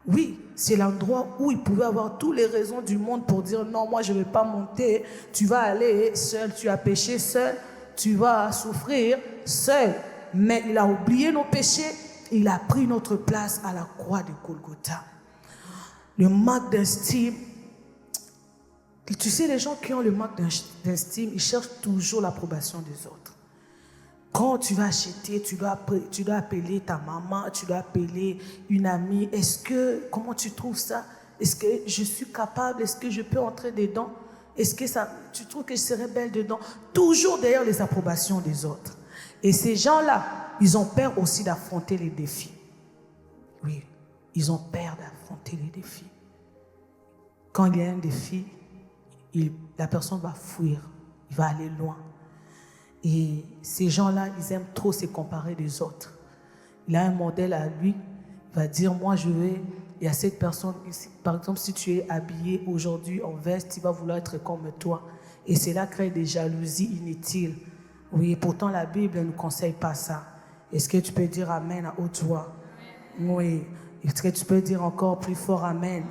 Oui, c'est l'endroit où il pouvait avoir toutes les raisons du monde pour dire non, moi je ne vais pas monter, tu vas aller seul, tu as péché seul, tu vas souffrir seul. Mais il a oublié nos péchés, il a pris notre place à la croix de Golgotha. Le manque d'estime, tu sais, les gens qui ont le manque d'estime, ils cherchent toujours l'approbation des autres. Quand tu vas acheter, tu dois appeler ta maman, tu dois appeler une amie. Comment tu trouves ça? Est-ce que je suis capable? Est-ce que je peux entrer dedans? Est-ce que tu trouves que je serais belle dedans? Toujours derrière les approbations des autres. Et ces gens-là, ils ont peur aussi d'affronter les défis. Oui, ils ont peur d'affronter les défis. Quand il y a un défi, la personne va fuir, il va aller loin. Et ces gens-là, ils aiment trop se comparer des autres. Il a un modèle à lui, il va dire, moi je vais, il y a cette personne, par exemple, si tu es habillé aujourd'hui en veste, il va vouloir être comme toi. Et cela crée des jalousies inutiles. Oui, pourtant la Bible ne nous conseille pas ça. Est-ce que tu peux dire Amen à haute voix? Oui. Est-ce que tu peux dire encore plus fort Amen?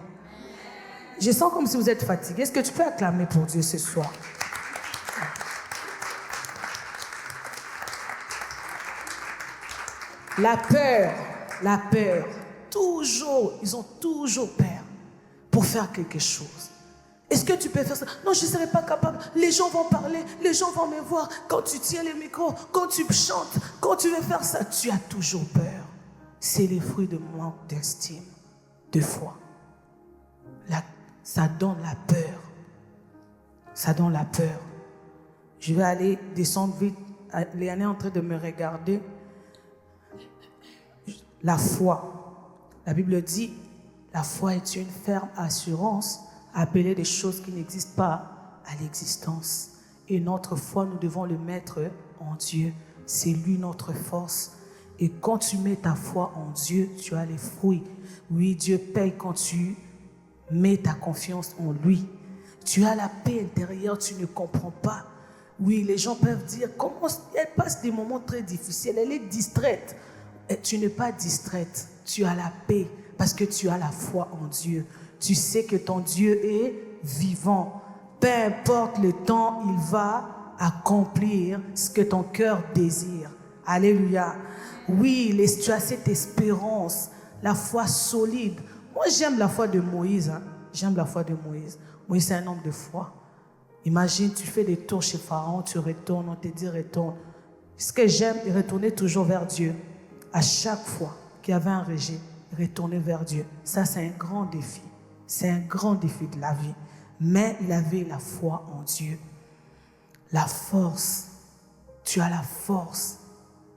Je sens comme si vous êtes fatigué. Est-ce que tu peux acclamer pour Dieu ce soir? La peur, toujours, ils ont toujours peur pour faire quelque chose. Est-ce que tu peux faire ça? Non, je ne serai pas capable. Les gens vont parler, les gens vont me voir. Quand tu tiens le micro, quand tu chantes, quand tu veux faire ça, tu as toujours peur. C'est les fruits de manque d'estime, de foi. Ça donne la peur. Ça donne la peur. Je vais aller descendre vite. Léane est en train de me regarder. La foi. La Bible dit, la foi est une ferme assurance à appeler des choses qui n'existent pas à l'existence. Et notre foi, nous devons le mettre en Dieu. C'est lui notre force. Et quand tu mets ta foi en Dieu, tu as les fruits. Oui, Dieu paye quand tu mets ta confiance en lui. Tu as la paix intérieure, tu ne comprends pas. Oui, les gens peuvent dire, comment elle passe des moments très difficiles, elle est distraite. Tu n'es pas distraite, tu as la paix parce que tu as la foi en Dieu. Tu sais que ton Dieu est vivant. Peu importe le temps, il va accomplir ce que ton cœur désire. Alléluia. Oui, tu as cette espérance, la foi solide. Moi, j'aime la foi de Moïse. J'aime la foi de Moïse. Moïse, c'est un homme de foi. Imagine, tu fais des tours chez Pharaon, tu retournes, on te dit retourne. Ce que j'aime, il retournait toujours vers Dieu. À chaque fois qu'il y avait un rejet, retourner vers Dieu. Ça, c'est un grand défi. C'est un grand défi de la vie. Mais il avait la foi en Dieu. La force. Tu as la force.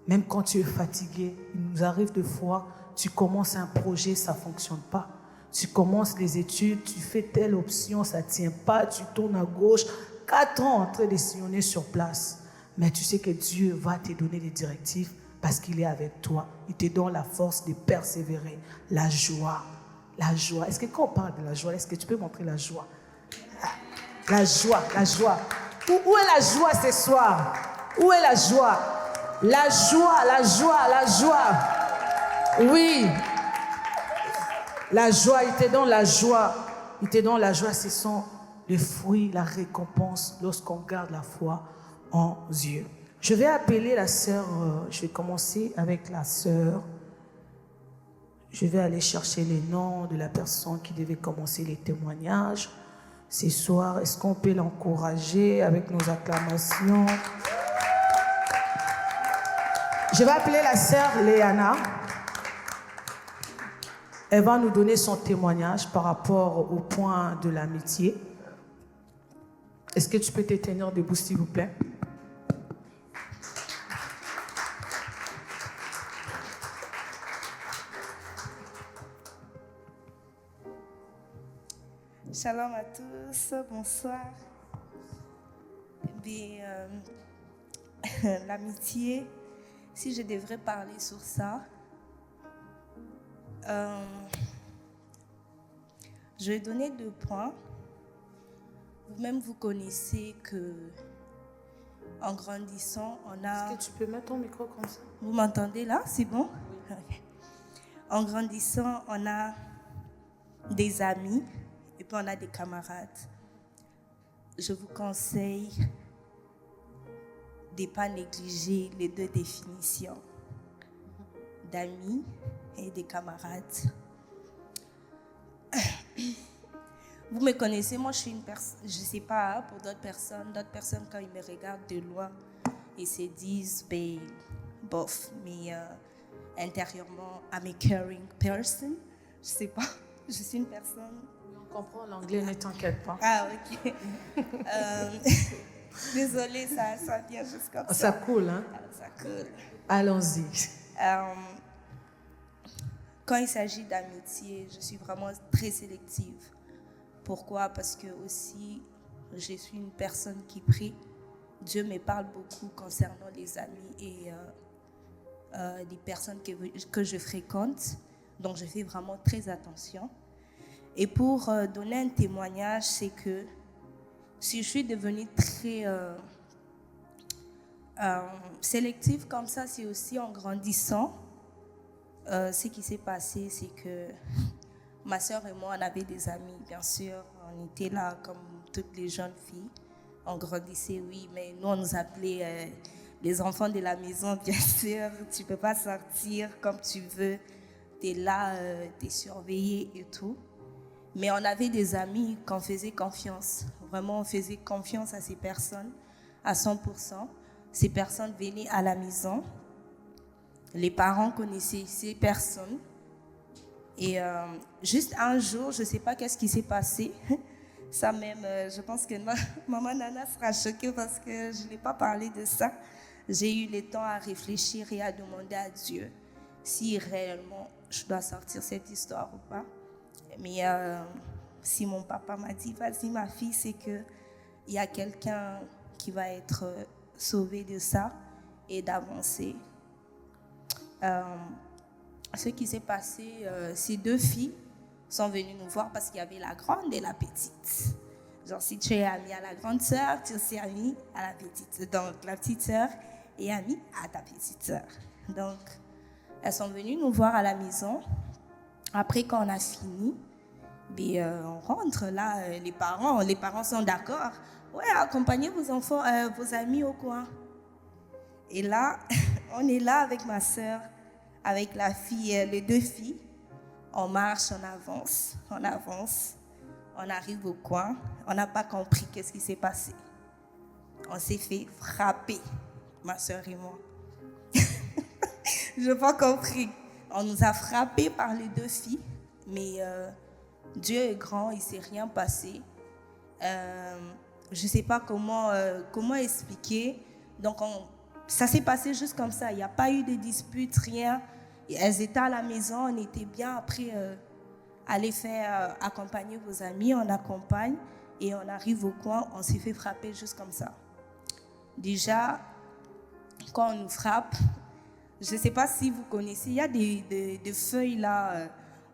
Même quand tu es fatigué, il nous arrive de fois, tu commences un projet, ça ne fonctionne pas. Tu commences les études, tu fais telle option, ça ne tient pas, tu tournes à gauche. 4 ans en train de sillonner sur place. Mais tu sais que Dieu va te donner des directives parce qu'il est avec toi. Il te donne la force de persévérer. La joie. La joie. Est-ce que quand on parle de la joie, est-ce que tu peux montrer la joie? La joie, la joie. Où est la joie ce soir? Où est la joie? La joie, la joie, la joie. Oui. La joie, il te donne la joie. Il te donne la joie, ce sont les fruits, la récompense lorsqu'on garde la foi en Dieu. Je vais appeler la sœur, je vais commencer avec la sœur. Je vais aller chercher les noms de la personne qui devait commencer les témoignages. Ce soir, est-ce qu'on peut l'encourager avec nos acclamations? Je vais appeler la sœur Léana. Elle va nous donner son témoignage par rapport au point de l'amitié. Est-ce que tu peux te tenir debout, s'il vous plaît?
Shalom à tous, bonsoir. L'amitié, si je devrais parler sur ça, je vais donner 2 points. Vous-même, vous connaissez que en grandissant, on a...
Est-ce que tu peux mettre ton micro comme ça?
Vous m'entendez là? C'est bon? Oui. Okay. En grandissant, on a des amis et puis on a des camarades. Je vous conseille de ne pas négliger les 2 définitions d'amis et de camarades. Vous me connaissez, moi je suis une personne, je ne sais pas, pour d'autres personnes quand ils me regardent de loin, ils se disent, ben, bof, mais intérieurement, I'm a caring person. Je ne sais pas, je suis une personne...
On comprend l'anglais, ne t'inquiète pas.
Ah, ok. Désolée, ça vient juste comme ça.
Ça coule, hein?
Ça coule.
Allons-y.
Quand il s'agit d'amitié, je suis vraiment très sélective. Pourquoi? Parce que aussi, je suis une personne qui prie. Dieu me parle beaucoup concernant les amis et les personnes que je fréquente. Donc, je fais vraiment très attention. Et pour donner un témoignage, c'est que si je suis devenue très sélective comme ça, c'est aussi en grandissant. Ce qui s'est passé, c'est que ma soeur et moi, on avait des amis, bien sûr. On était là comme toutes les jeunes filles. On grandissait, oui, mais nous, on nous appelait les enfants de la maison, bien sûr. Tu ne peux pas sortir comme tu veux. Tu es là, tu es surveillé et tout. Mais on avait des amis qu'on faisait confiance. Vraiment, on faisait confiance à ces personnes à 100%. Ces personnes venaient à la maison. Les parents connaissaient ces personnes. Et juste un jour, je ne sais pas qu'est-ce qui s'est passé. Ça même, je pense que maman Nana sera choquée parce que je n'ai pas parlé de ça. J'ai eu le temps à réfléchir et à demander à Dieu si réellement je dois sortir cette histoire ou pas. Mais si mon papa m'a dit, vas-y ma fille, c'est qu'il y a quelqu'un qui va être sauvé de ça et d'avancer. Ce qui s'est passé, ces 2 filles sont venues nous voir parce qu'il y avait la grande et la petite. Genre, si tu es amie à la grande sœur, tu es aussi amie à la petite. Donc, la petite sœur est amie à ta petite sœur. Donc, elles sont venues nous voir à la maison. Après, quand on a fini, on rentre là, les parents sont d'accord. Ouais, accompagnez vos enfants, vos amis au coin. Et là, on est là avec ma sœur, avec la fille, les 2 filles. On marche, on avance. On arrive au coin. On n'a pas compris qu'est-ce qui s'est passé. On s'est fait frapper, ma sœur et moi. Je n'ai pas compris. On nous a frappés par les 2 filles, mais Dieu est grand, il ne s'est rien passé. Je ne sais pas comment expliquer. Donc, ça s'est passé juste comme ça. Il n'y a pas eu de dispute, rien. Elles étaient à la maison, on était bien. Après, allez faire accompagner vos amis, on accompagne et on arrive au coin, on s'est fait frapper juste comme ça. Déjà, quand on nous frappe, je ne sais pas si vous connaissez, il y a des feuilles là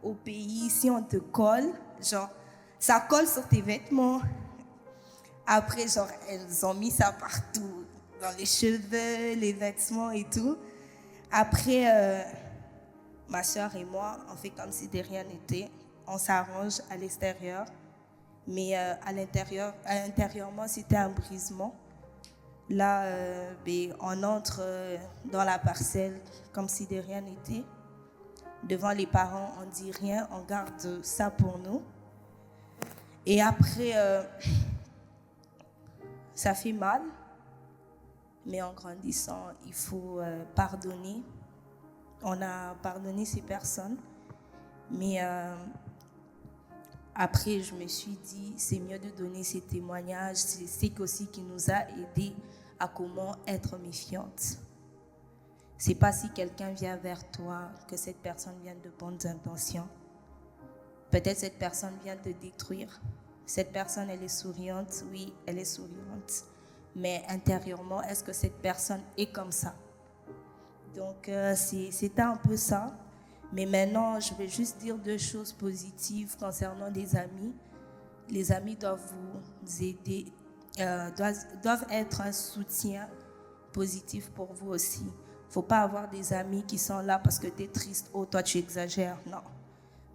au pays, si on te colle, genre, ça colle sur tes vêtements. Après, genre, elles ont mis ça partout, dans les cheveux, les vêtements et tout. Après, ma soeur et moi, on fait comme si de rien n'était. On s'arrange à l'extérieur. Mais à l'intérieur, intérieurement, c'était un brisement. Là, on entre dans la parcelle comme si de rien n'était. Devant les parents, on ne dit rien, on garde ça pour nous. Et après, ça fait mal, mais en grandissant, il faut pardonner. On a pardonné ces personnes, mais après, je me suis dit, c'est mieux de donner ces témoignages. C'est aussi qui nous a aidés à comment être méfiante. C'est pas si quelqu'un vient vers toi que cette personne vient de bonnes intentions. Peut-être cette personne vient te détruire. Cette personne, elle est souriante, oui, elle est souriante. Mais intérieurement, est-ce que cette personne est comme ça? Donc, c'était un peu ça. Mais maintenant, je vais juste dire 2 choses positives concernant les amis. Les amis doivent vous aider, doivent être un soutien positif pour vous aussi. Il ne faut pas avoir des amis qui sont là parce que tu es triste. Oh, toi, tu exagères. Non.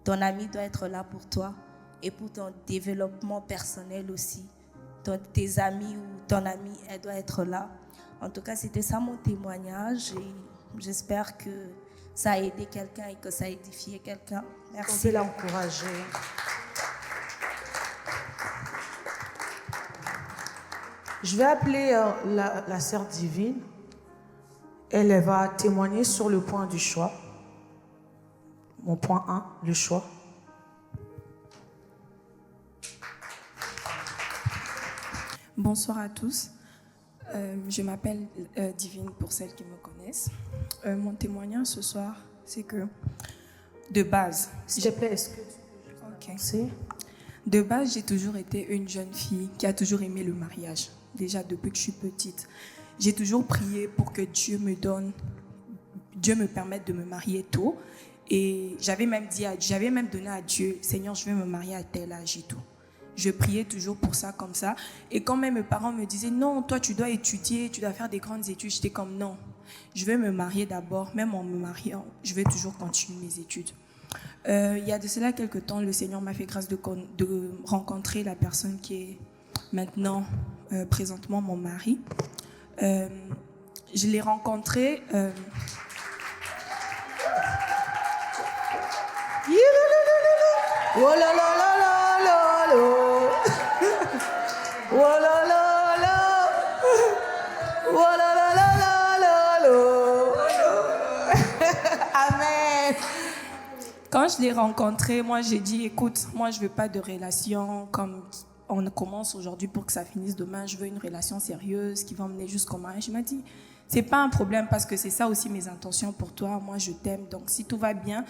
Ton ami doit être là pour toi et pour ton développement personnel aussi. Tes amis ou ton ami, elle doit être là. En tout cas, c'était ça mon témoignage et j'espère que ça a aidé quelqu'un et que ça a édifié quelqu'un. Merci.
On peut l'encourager. Je vais appeler la sœur divine. Elle va témoigner sur le point du choix. Mon point 1, le choix.
Bonsoir à tous. Je m'appelle Divine pour celles qui me connaissent. Mon témoignage ce soir, c'est que de base...
S'il te plaît, est-ce que tu peux commencer?
De base, j'ai toujours été une jeune fille qui a toujours aimé le mariage. Déjà depuis que je suis petite. J'ai toujours prié pour que Dieu me permette de me marier tôt. Et j'avais même donné à Dieu, Seigneur, je vais me marier à tel âge et tout. Je priais toujours pour ça, comme ça. Et quand même mes parents me disaient, non, toi tu dois étudier, tu dois faire des grandes études. J'étais comme, non, je vais me marier d'abord. Même en me mariant, je vais toujours continuer mes études. Il y a de cela quelques temps, le Seigneur m'a fait grâce de rencontrer la personne qui est maintenant, présentement, mon mari. Je l'ai rencontré...
Oh là là là là là là. Oh là là là. Oh là là là là là là. Amen.
Quand je l'ai rencontré, moi j'ai dit, écoute, moi je veux pas de relation comme on commence aujourd'hui pour que ça finisse demain. Je veux une relation sérieuse qui va emmener jusqu'au mariage. Il m'a dit, c'est pas un problème parce que c'est ça aussi mes intentions pour toi. Moi je t'aime, donc si tout va bien,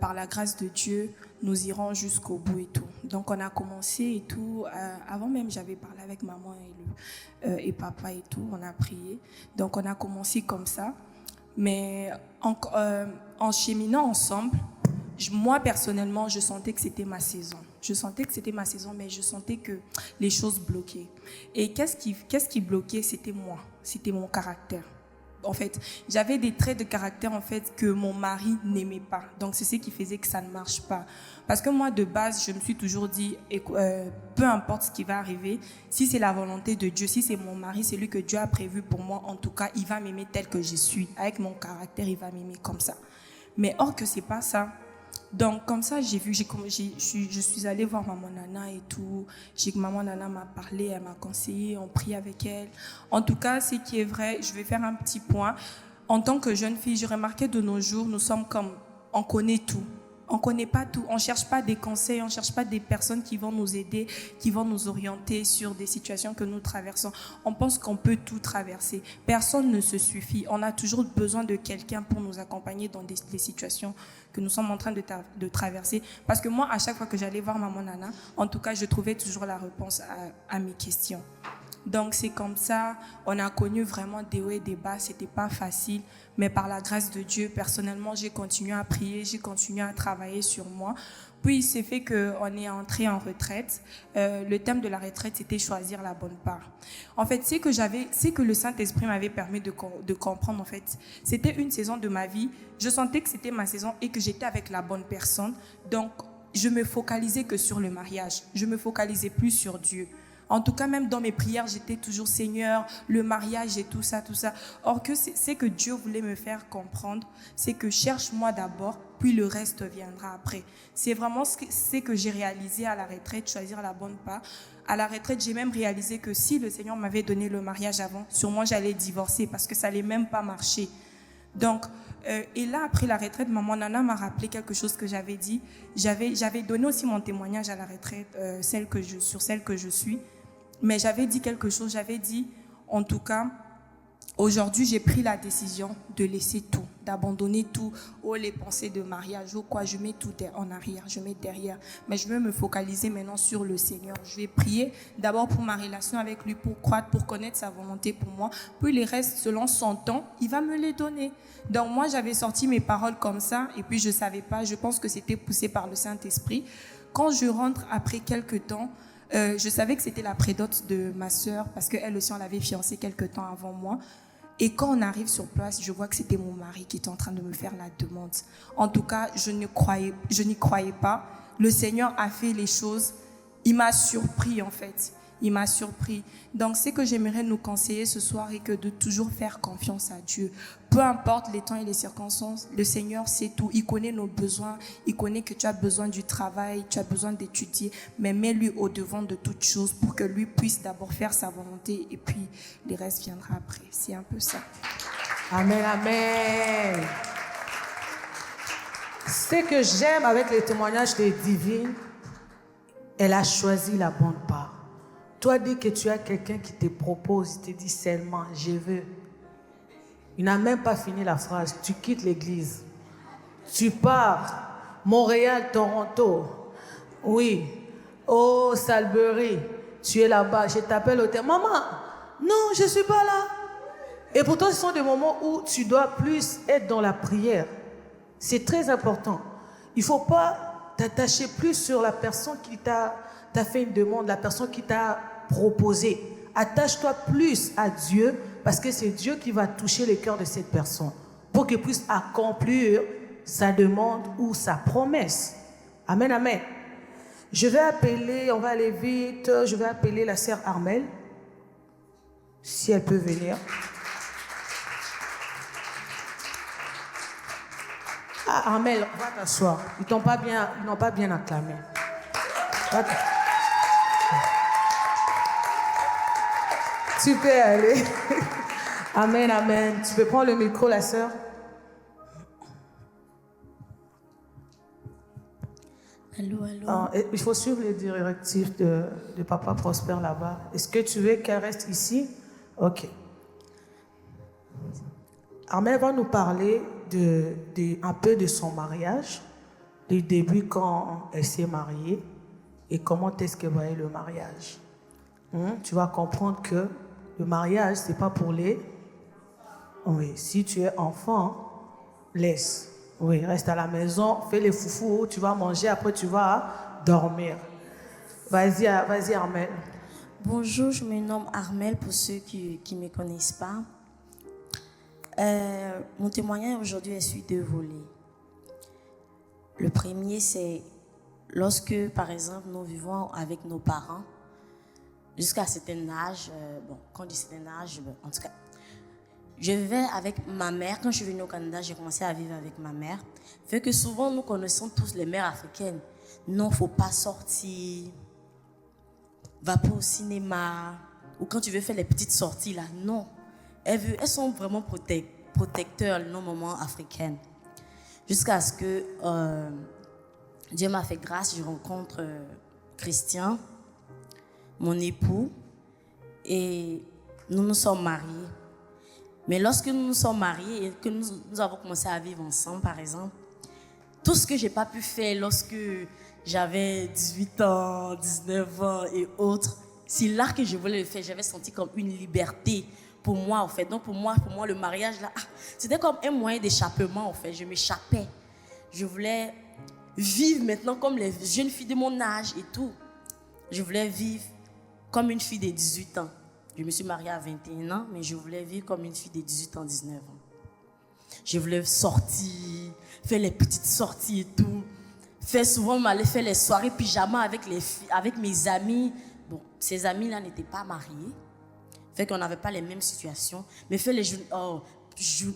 par la grâce de Dieu, nous irons jusqu'au bout et tout. Donc on a commencé et tout. Avant même, j'avais parlé avec maman et papa et tout. On a prié. Donc on a commencé comme ça. Mais en cheminant ensemble, moi personnellement, je sentais que c'était ma saison. Je sentais que c'était ma saison, mais je sentais que les choses bloquaient. Et qu'est-ce qui bloquait? C'était moi. C'était mon caractère. En fait, j'avais des traits de caractère en fait que mon mari n'aimait pas. Donc c'est ce qui faisait que ça ne marche pas. Parce que moi de base, je me suis toujours dit, peu importe ce qui va arriver, si c'est la volonté de Dieu, si c'est mon mari, c'est lui que Dieu a prévu pour moi, en tout cas, il va m'aimer tel que je suis. Avec mon caractère, il va m'aimer comme ça. Mais or que c'est pas ça. Donc comme ça, je suis allée voir maman Nana et tout. Maman Nana m'a parlé, elle m'a conseillé, on prie avec elle. En tout cas, ce qui est vrai, je vais faire un petit point. En tant que jeune fille, j'ai remarqué de nos jours, nous sommes comme, on connaît tout. On ne connaît pas tout, on ne cherche pas des conseils, on ne cherche pas des personnes qui vont nous aider, qui vont nous orienter sur des situations que nous traversons. On pense qu'on peut tout traverser. Personne ne se suffit. On a toujours besoin de quelqu'un pour nous accompagner dans des situations que nous sommes en train de traverser. Parce que moi, à chaque fois que j'allais voir maman Nana, en tout cas, je trouvais toujours la réponse à mes questions. Donc c'est comme ça, on a connu vraiment des hauts et des bas, c'était pas facile, mais par la grâce de Dieu, personnellement, j'ai continué à prier, j'ai continué à travailler sur moi. Puis il s'est fait qu'on est entré en retraite. Le thème de la retraite, c'était choisir la bonne part. En fait, c'est que le Saint-Esprit m'avait permis de comprendre, en fait, c'était une saison de ma vie, je sentais que c'était ma saison et que j'étais avec la bonne personne, donc je me focalisais que sur le mariage, je me focalisais plus sur Dieu. En tout cas, même dans mes prières, j'étais toujours Seigneur, le mariage et tout ça, tout ça. Or, c'est que Dieu voulait me faire comprendre, c'est que cherche-moi d'abord, puis le reste viendra après. C'est vraiment ce que j'ai réalisé à la retraite, choisir la bonne part. À la retraite, j'ai même réalisé que si le Seigneur m'avait donné le mariage avant, sûrement j'allais divorcer parce que ça n'allait même pas marcher. Donc, et là, après la retraite, maman Nana m'a rappelé quelque chose que j'avais dit. J'avais donné aussi mon témoignage à la retraite, sur celle que je suis. Mais j'avais dit quelque chose, j'avais dit, en tout cas, aujourd'hui, j'ai pris la décision de laisser tout, d'abandonner tout, les pensées de mariage, quoi, je mets tout en arrière, je mets derrière. Mais je veux me focaliser maintenant sur le Seigneur. Je vais prier d'abord pour ma relation avec lui, pour croître, pour connaître sa volonté pour moi. Puis les restes, selon son temps, il va me les donner. Donc moi, j'avais sorti mes paroles comme ça, et puis je ne savais pas, je pense que c'était poussé par le Saint-Esprit. Quand je rentre après quelques temps, je savais que c'était la prédote de ma sœur, parce qu'elle aussi, on l'avait fiancée quelques temps avant moi. Et quand on arrive sur place, je vois que c'était mon mari qui était en train de me faire la demande. En tout cas, je n'y croyais pas. Le Seigneur a fait les choses. Il m'a surpris, en fait. Il m'a surpris. Donc, c'est que j'aimerais nous conseiller ce soir et que de toujours faire confiance à Dieu. Peu importe les temps et les circonstances, le Seigneur sait tout. Il connaît nos besoins. Il connaît que tu as besoin du travail, tu as besoin d'étudier. Mais mets-lui au devant de toutes choses pour que lui puisse d'abord faire sa volonté et puis le reste viendra après. C'est un peu ça.
Amen, amen. Ce que j'aime avec les témoignages de Divine, elle a choisi la bonne part. Toi, dis que tu as quelqu'un qui te propose, il te dit seulement, je veux. Il n'a même pas fini la phrase. Tu quittes l'église. Tu pars. Montréal, Toronto. Oui. Oh, Salisbury. Tu es là-bas. Je t'appelle au téléphone. Maman, non, je ne suis pas là. Et pourtant, ce sont des moments où tu dois plus être dans la prière. C'est très important. Il ne faut pas t'attacher plus sur la personne qui t'a fait une demande, la personne qui t'a proposé. Attache-toi plus à Dieu parce que c'est Dieu qui va toucher le cœur de cette personne pour qu'il puisse accomplir sa demande ou sa promesse. Amen, amen. Je vais appeler, on va aller vite, je vais appeler la sœur Armelle, si elle peut venir. Ah, Armelle, va t'asseoir. Ils n'ont pas bien acclamé. Tu peux aller. Amen, amen. Tu peux prendre le micro, la sœur.
Allô, allô.
Il faut suivre les directives de Papa Prosper là-bas. Est-ce que tu veux qu'elle reste ici? Ok. Armelle va nous parler un peu de son mariage, du début quand elle s'est mariée et comment est-ce qu'elle voyait le mariage. Tu vas comprendre que le mariage, c'est pas pour les... Oui, si tu es enfant, laisse. Oui, reste à la maison, fais les foufous, tu vas manger, après tu vas dormir. Vas-y, Armelle.
Bonjour, je me nomme Armelle pour ceux qui ne me connaissent pas. Mon témoignage aujourd'hui est sur 2 volets. Le premier, c'est lorsque, par exemple, nous vivons avec nos parents, jusqu'à un certain âge, quand je dis certain âge, en tout cas, je vivais avec ma mère. Quand je suis venue au Canada, j'ai commencé à vivre avec ma mère. Fait que souvent, nous connaissons tous les mères africaines. Non, il ne faut pas sortir, va pas au cinéma, ou quand tu veux faire les petites sorties, là, non. Elles sont vraiment protecteurs, nos mamans africaines. Jusqu'à ce que Dieu m'a fait grâce, je rencontre Christian, mon époux, et nous nous sommes mariés. Mais lorsque nous nous sommes mariés et que nous avons commencé à vivre ensemble, par exemple, tout ce que je n'ai pas pu faire lorsque j'avais 18 ans, 19 ans et autres, c'est là que je voulais le faire. J'avais senti comme une liberté pour moi, en fait. Donc pour moi le mariage, là, c'était comme un moyen d'échappement, en fait. Je m'échappais. Je voulais vivre maintenant comme les jeunes filles de mon âge et tout. Je voulais vivre comme une fille de 18 ans. Je me suis mariée à 21 ans, mais je voulais vivre comme une fille de 18 ans, 19 ans. Je voulais sortir, faire les petites sorties et tout. Souvent, m'aller faire les soirées pyjama avec mes amis. bon, ses amis-là n'étaient pas mariés. Fait qu'on n'avait pas les mêmes situations. Mais fait les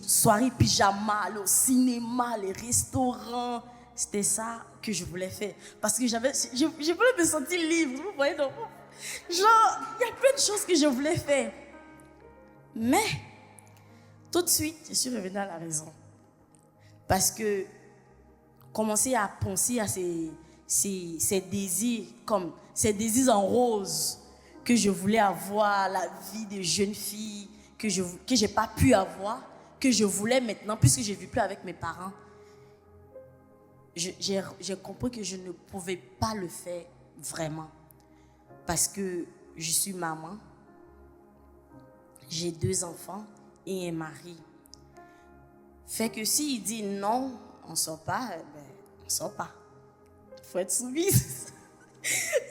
soirées pyjama, aller au cinéma, les restaurants. C'était ça que je voulais faire. Parce que je voulais me sentir libre. Vous voyez, donc, genre, il y a plein de choses que je voulais faire. Mais, tout de suite, je suis revenue à la raison. Parce que, commencer à penser à ces désirs, comme ces désirs en rose, que je voulais avoir, la vie de jeune fille, que je n'ai pas pu avoir, que je voulais maintenant, puisque je ne vis plus avec mes parents. J'ai compris que je ne pouvais pas le faire vraiment. Parce que je suis maman, j'ai 2 enfants et un mari. Fait que s'il dit non, on ne sort pas, on ne sort pas. Il faut être soumise.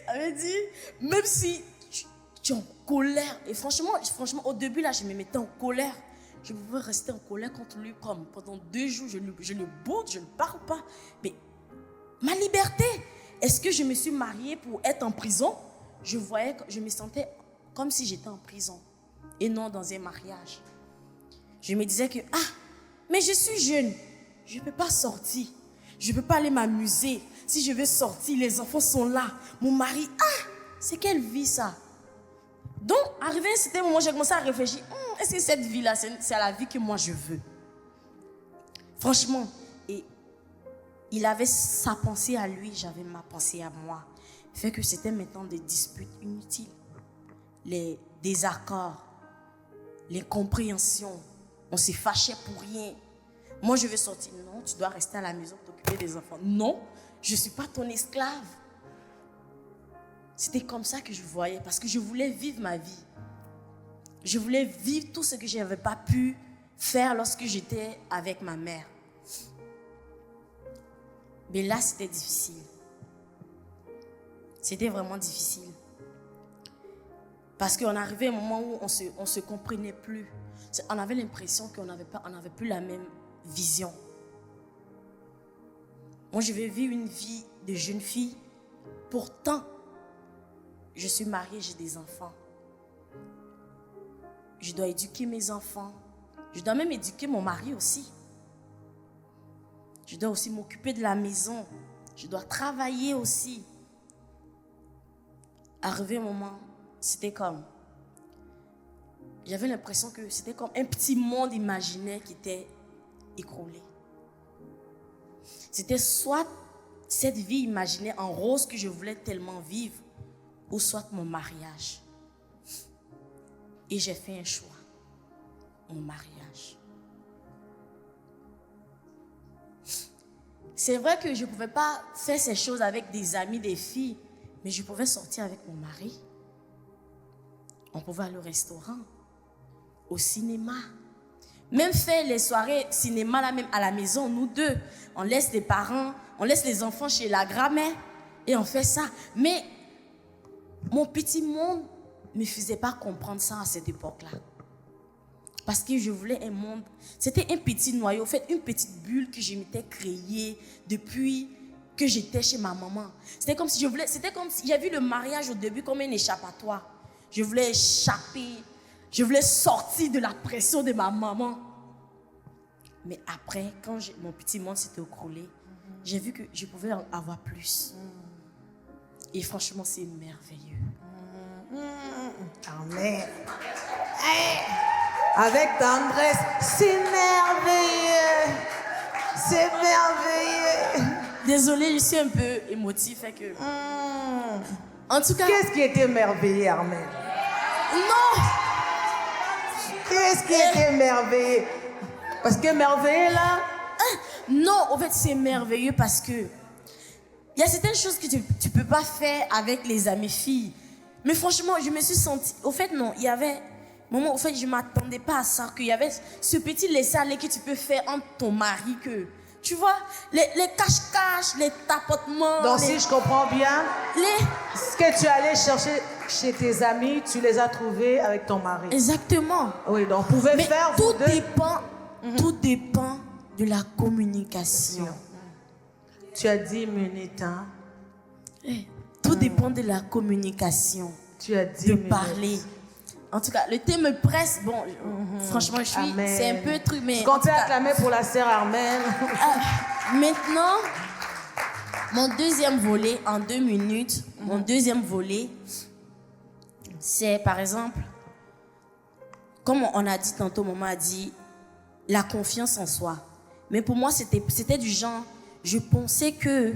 Ça veut dire, même si tu es en colère, et franchement, au début, là, je me mettais en colère. Je pouvais rester en colère contre lui comme pendant 2 jours, je le boude, je ne parle pas. Mais ma liberté, est-ce que je me suis mariée pour être en prison? Je me sentais comme si j'étais en prison et non dans un mariage. Je me disais que, mais je suis jeune, je ne peux pas sortir, je ne peux pas aller m'amuser. Si je veux sortir, les enfants sont là, mon mari, c'est quelle vie ça? Donc, arrivé à un certain moment, j'ai commencé à réfléchir, est-ce que cette vie-là, c'est la vie que moi je veux? Franchement, et il avait sa pensée à lui, j'avais ma pensée à moi. Fait que c'était maintenant des disputes inutiles, les désaccords, les compréhensions. On s'est fâché pour rien. Moi, je veux sortir. Non, tu dois rester à la maison pour t'occuper des enfants. Non, je ne suis pas ton esclave. C'était comme ça que je voyais, parce que je voulais vivre ma vie. Je voulais vivre tout ce que je n'avais pas pu faire lorsque j'étais avec ma mère. Mais là, c'était difficile. C'était vraiment difficile. Parce qu'on arrivait à un moment où on se comprenait plus. On avait l'impression qu'on n'avait plus la même vision. Moi, je vais vivre une vie de jeune fille. Pourtant, je suis mariée, j'ai des enfants. Je dois éduquer mes enfants. Je dois même éduquer mon mari aussi. Je dois aussi m'occuper de la maison. Je dois travailler aussi. Arrivé un moment, c'était comme... J'avais l'impression que c'était comme un petit monde imaginaire qui était écroulé. C'était soit cette vie imaginaire en rose que je voulais tellement vivre, ou soit mon mariage. Et j'ai fait un choix. Mon mariage. C'est vrai que je ne pouvais pas faire ces choses avec des amis, des filles, mais je pouvais sortir avec mon mari. On pouvait aller au restaurant, au cinéma. Même faire les soirées cinéma, là, même à la maison, nous deux. On laisse les parents, on laisse les enfants chez la grand-mère et on fait ça. Mais mon petit monde ne me faisait pas comprendre ça à cette époque-là. Parce que je voulais un monde... C'était un petit noyau, en fait, une petite bulle que je m'étais créée depuis que j'étais chez ma maman. C'était comme si j'ai vu le mariage au début comme un échappatoire. Je voulais échapper, je voulais sortir de la pression de ma maman. Mais après, quand mon petit monde s'était écroulé, j'ai vu que je pouvais en avoir plus. Et franchement, c'est merveilleux.
Amen. Hey, avec tendresse, c'est merveilleux. C'est merveilleux.
Désolée, je suis un peu émotive. Fait que... En tout cas...
Qu'est-ce qui était merveilleux, Armel?
Non!
Qu'est-ce qui était merveilleux? Parce que merveilleux, là...
Non, en fait, c'est merveilleux parce que... Il y a certaines choses que tu ne peux pas faire avec les amis filles. Mais franchement, je me suis sentie... Au fait, non, il y avait... Maman, au fait, je ne m'attendais pas à ça. Qu'il y avait ce petit laisser-aller que tu peux faire entre ton mari que... Tu vois, les cache-cache, les tapotements...
Donc, si je comprends bien, ce que tu allais chercher chez tes amis, tu les as trouvés avec ton mari.
Exactement.
Oui, donc vous pouvez faire...
tout dépend, tout dépend de la communication.
Tu as 10 minutes, hein?
Tout dépend de la communication.
Tu as 10
de
minutes.
parler. En tout cas, le thé me presse. Bon, franchement,
Amen.
c'est un peu truc, mais...
Est-ce qu'on
en tout
peut
cas,
acclamer pour la sœur Armelle?
maintenant, mon deuxième volet, en 2 minutes, mon deuxième volet, c'est par exemple, comme on a dit tantôt, maman a dit, la confiance en soi. Mais pour moi, c'était du genre, je pensais que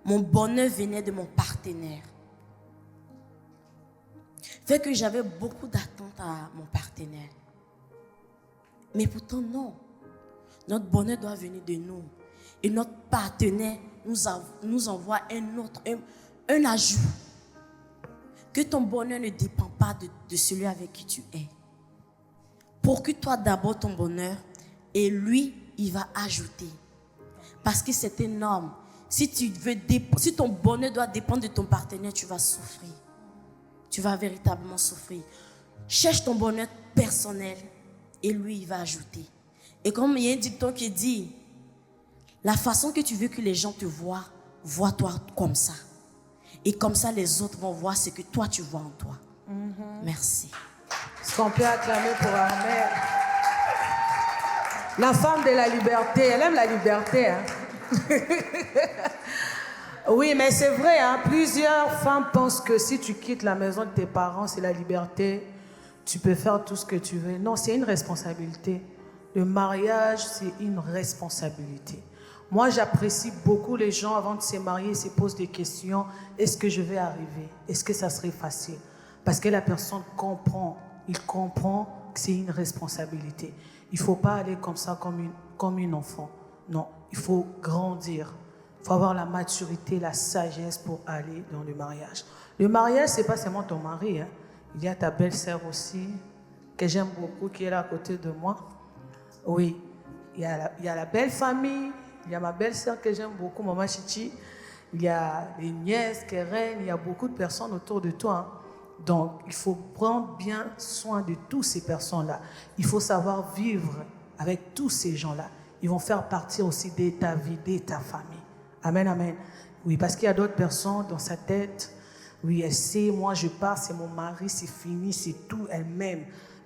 mon bonheur venait de mon partenaire. Fait que j'avais beaucoup d'attentes à mon partenaire. Mais pourtant, non. Notre bonheur doit venir de nous. Et notre partenaire nous envoie un ajout. Que ton bonheur ne dépend pas de celui avec qui tu es. Procure-toi d'abord ton bonheur et lui, il va ajouter. Parce que c'est énorme. Si ton bonheur doit dépendre de ton partenaire, tu vas souffrir. Tu vas véritablement souffrir. Cherche ton bonheur personnel et lui, il va ajouter. Et comme il y a un dicton qui dit, la façon que tu veux que les gens te voient, vois-toi comme ça. Et comme ça, les autres vont voir ce que toi, tu vois en toi. Merci.
Est-ce qu'on peut acclamer pour Armelle? La femme de la liberté, elle aime la liberté. Hein? Oui, mais c'est vrai, hein? Plusieurs femmes pensent que si tu quittes la maison de tes parents, c'est la liberté. Tu peux faire tout ce que tu veux. Non, c'est une responsabilité. Le mariage, c'est une responsabilité. Moi, j'apprécie beaucoup les gens avant de se marier, ils se posent des questions. Est-ce que je vais arriver? Est-ce que ça serait facile? Parce que la personne comprend. Il comprend que c'est une responsabilité. Il ne faut pas aller comme ça, comme une enfant. Non, il faut grandir. Il faut avoir la maturité, la sagesse pour aller dans le mariage. Le mariage, ce n'est pas seulement ton mari. Hein. Il y a ta belle-sœur aussi, que j'aime beaucoup, qui est là à côté de moi. Oui, il y a la belle famille. Il y a ma belle-sœur que j'aime beaucoup, Maman Chichi. Il y a les nièces, Keren. Il y a beaucoup de personnes autour de toi. Hein. Donc, il faut prendre bien soin de toutes ces personnes-là. Il faut savoir vivre avec tous ces gens-là. Ils vont faire partie aussi de ta vie, de ta famille. Amen, amen. Oui, parce qu'il y a d'autres personnes dans sa tête. Oui, elle sait, moi je pars, c'est mon mari, c'est fini, c'est tout, elle m'aime.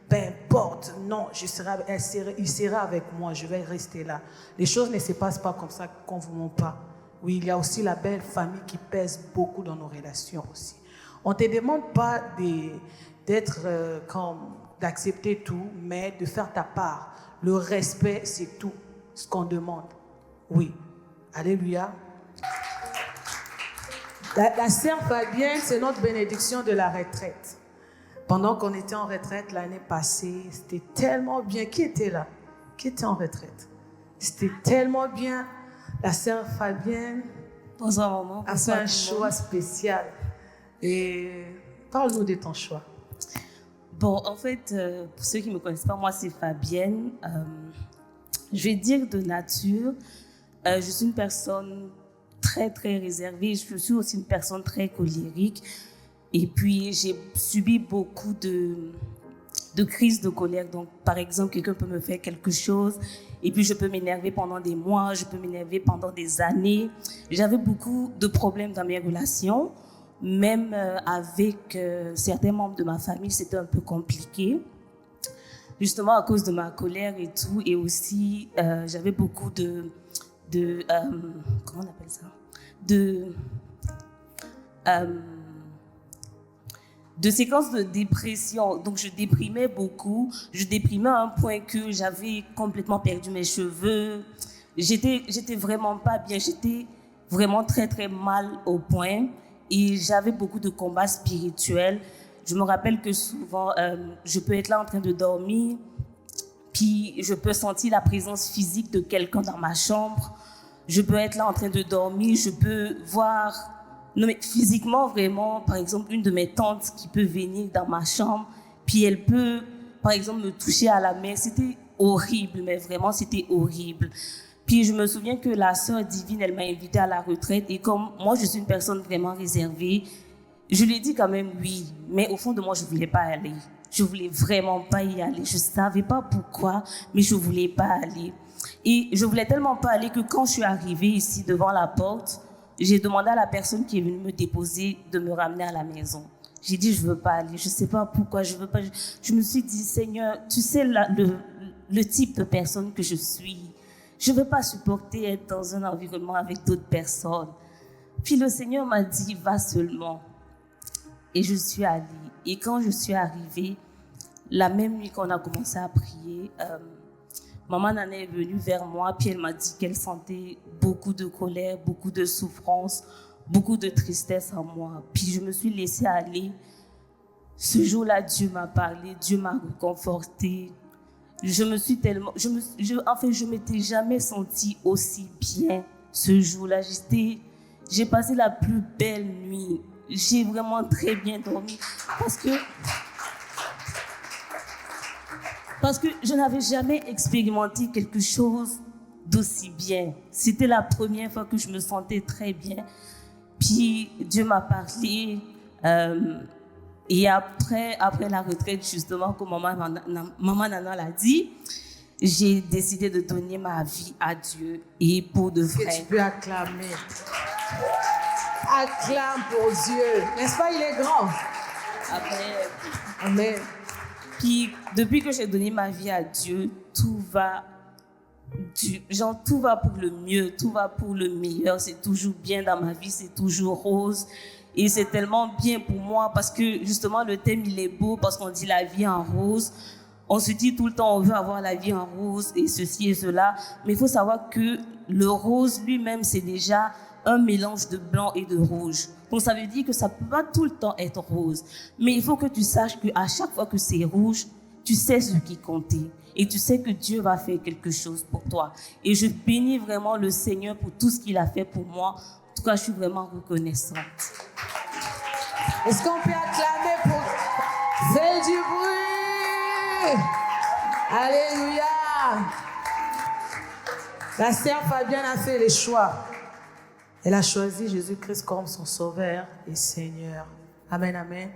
Peu importe, non, il sera avec moi, je vais rester là. Les choses ne se passent pas comme ça, qu'on ne vous ment pas. Oui, il y a aussi la belle famille qui pèse beaucoup dans nos relations aussi. On ne te demande pas d'accepter tout, mais de faire ta part. Le respect, c'est tout ce qu'on demande. Oui. Alléluia. La sœur Fabienne, c'est notre bénédiction de la retraite. Pendant qu'on était en retraite l'année passée, c'était tellement bien. Qui était là? Qui était en retraite? C'était tellement bien. La sœur Fabienne
Bonsoir, maman.
a fait un choix spécial. Et parle-nous de ton choix.
Bon, en fait, pour ceux qui ne me connaissent pas, moi, c'est Fabienne. Je vais dire de nature, je suis une personne très, très réservée. Je suis aussi une personne très colérique. Et puis, j'ai subi beaucoup de crises de colère. Donc, par exemple, quelqu'un peut me faire quelque chose et puis je peux m'énerver pendant des mois, je peux m'énerver pendant des années. J'avais beaucoup de problèmes dans mes relations. Même avec certains membres de ma famille, c'était un peu compliqué. Justement à cause de ma colère et tout. Et aussi, j'avais beaucoup comment on appelle ça? De séquences de dépression. Donc, je déprimais beaucoup. Je déprimais à un point que j'avais complètement perdu mes cheveux. J'étais vraiment pas bien. J'étais vraiment très, très mal au point. Et j'avais beaucoup de combats spirituels. Je me rappelle que souvent, je peux être là en train de dormir, puis je peux sentir la présence physique de quelqu'un dans ma chambre. Je peux être là en train de dormir, je peux voir, non mais physiquement vraiment, par exemple, une de mes tantes qui peut venir dans ma chambre, puis elle peut, par exemple, me toucher à la main. C'était horrible, mais vraiment, c'était horrible. Puis je me souviens que la sœur divine, elle m'a invitée à la retraite. Et comme moi, je suis une personne vraiment réservée, je lui ai dit quand même oui. Mais au fond de moi, je ne voulais pas aller. Je ne voulais vraiment pas y aller. Je ne savais pas pourquoi, mais je ne voulais pas aller. Et je ne voulais tellement pas aller que quand je suis arrivée ici devant la porte, j'ai demandé à la personne qui est venue me déposer de me ramener à la maison. J'ai dit, je veux pas aller. Je sais pas pourquoi je veux pas. Je me suis dit, Seigneur, tu sais le type de personne que je suis. Je veux pas supporter être dans un environnement avec d'autres personnes. Puis le Seigneur m'a dit, va seulement. Et je suis allée. Et quand je suis arrivée, la même nuit qu'on a commencé à prier, maman Nana est venue vers moi, puis elle m'a dit qu'elle sentait beaucoup de colère, beaucoup de souffrance, beaucoup de tristesse en moi. Puis je me suis laissée aller. Ce jour-là, Dieu m'a parlé, Dieu m'a réconfortée. Je me suis tellement... je m'étais jamais sentie aussi bien ce jour-là. J'ai passé la plus belle nuit. J'ai vraiment très bien dormi parce que je n'avais jamais expérimenté quelque chose d'aussi bien. C'était la première fois que je me sentais très bien. Puis Dieu m'a parlé. Et après la retraite, justement, comme maman Nana l'a dit, j'ai décidé de donner ma vie à Dieu et pour de vrai.
Que tu peux acclamer. Acclame pour Dieu. N'est-ce pas, il est grand? Amen.
Puis, depuis que j'ai donné ma vie à Dieu, tout va pour le mieux, tout va pour le meilleur. C'est toujours bien dans ma vie, c'est toujours rose. Et c'est tellement bien pour moi parce que, justement, le thème, il est beau parce qu'on dit la vie en rose. On se dit tout le temps, on veut avoir la vie en rose et ceci et cela. Mais il faut savoir que le rose lui-même, c'est déjà un mélange de blanc et de rouge. Donc, ça veut dire que ça ne peut pas tout le temps être rose. Mais il faut que tu saches qu'à chaque fois que c'est rouge, tu sais ce qui comptait. Et tu sais que Dieu va faire quelque chose pour toi. Et je bénis vraiment le Seigneur pour tout ce qu'il a fait pour moi. En tout cas, je suis vraiment reconnaissante.
Est-ce qu'on peut acclamer pour... Fais du bruit! Alléluia! La sœur Fabienne a fait les choix. Elle a choisi Jésus-Christ comme son sauveur et Seigneur. Amen, amen.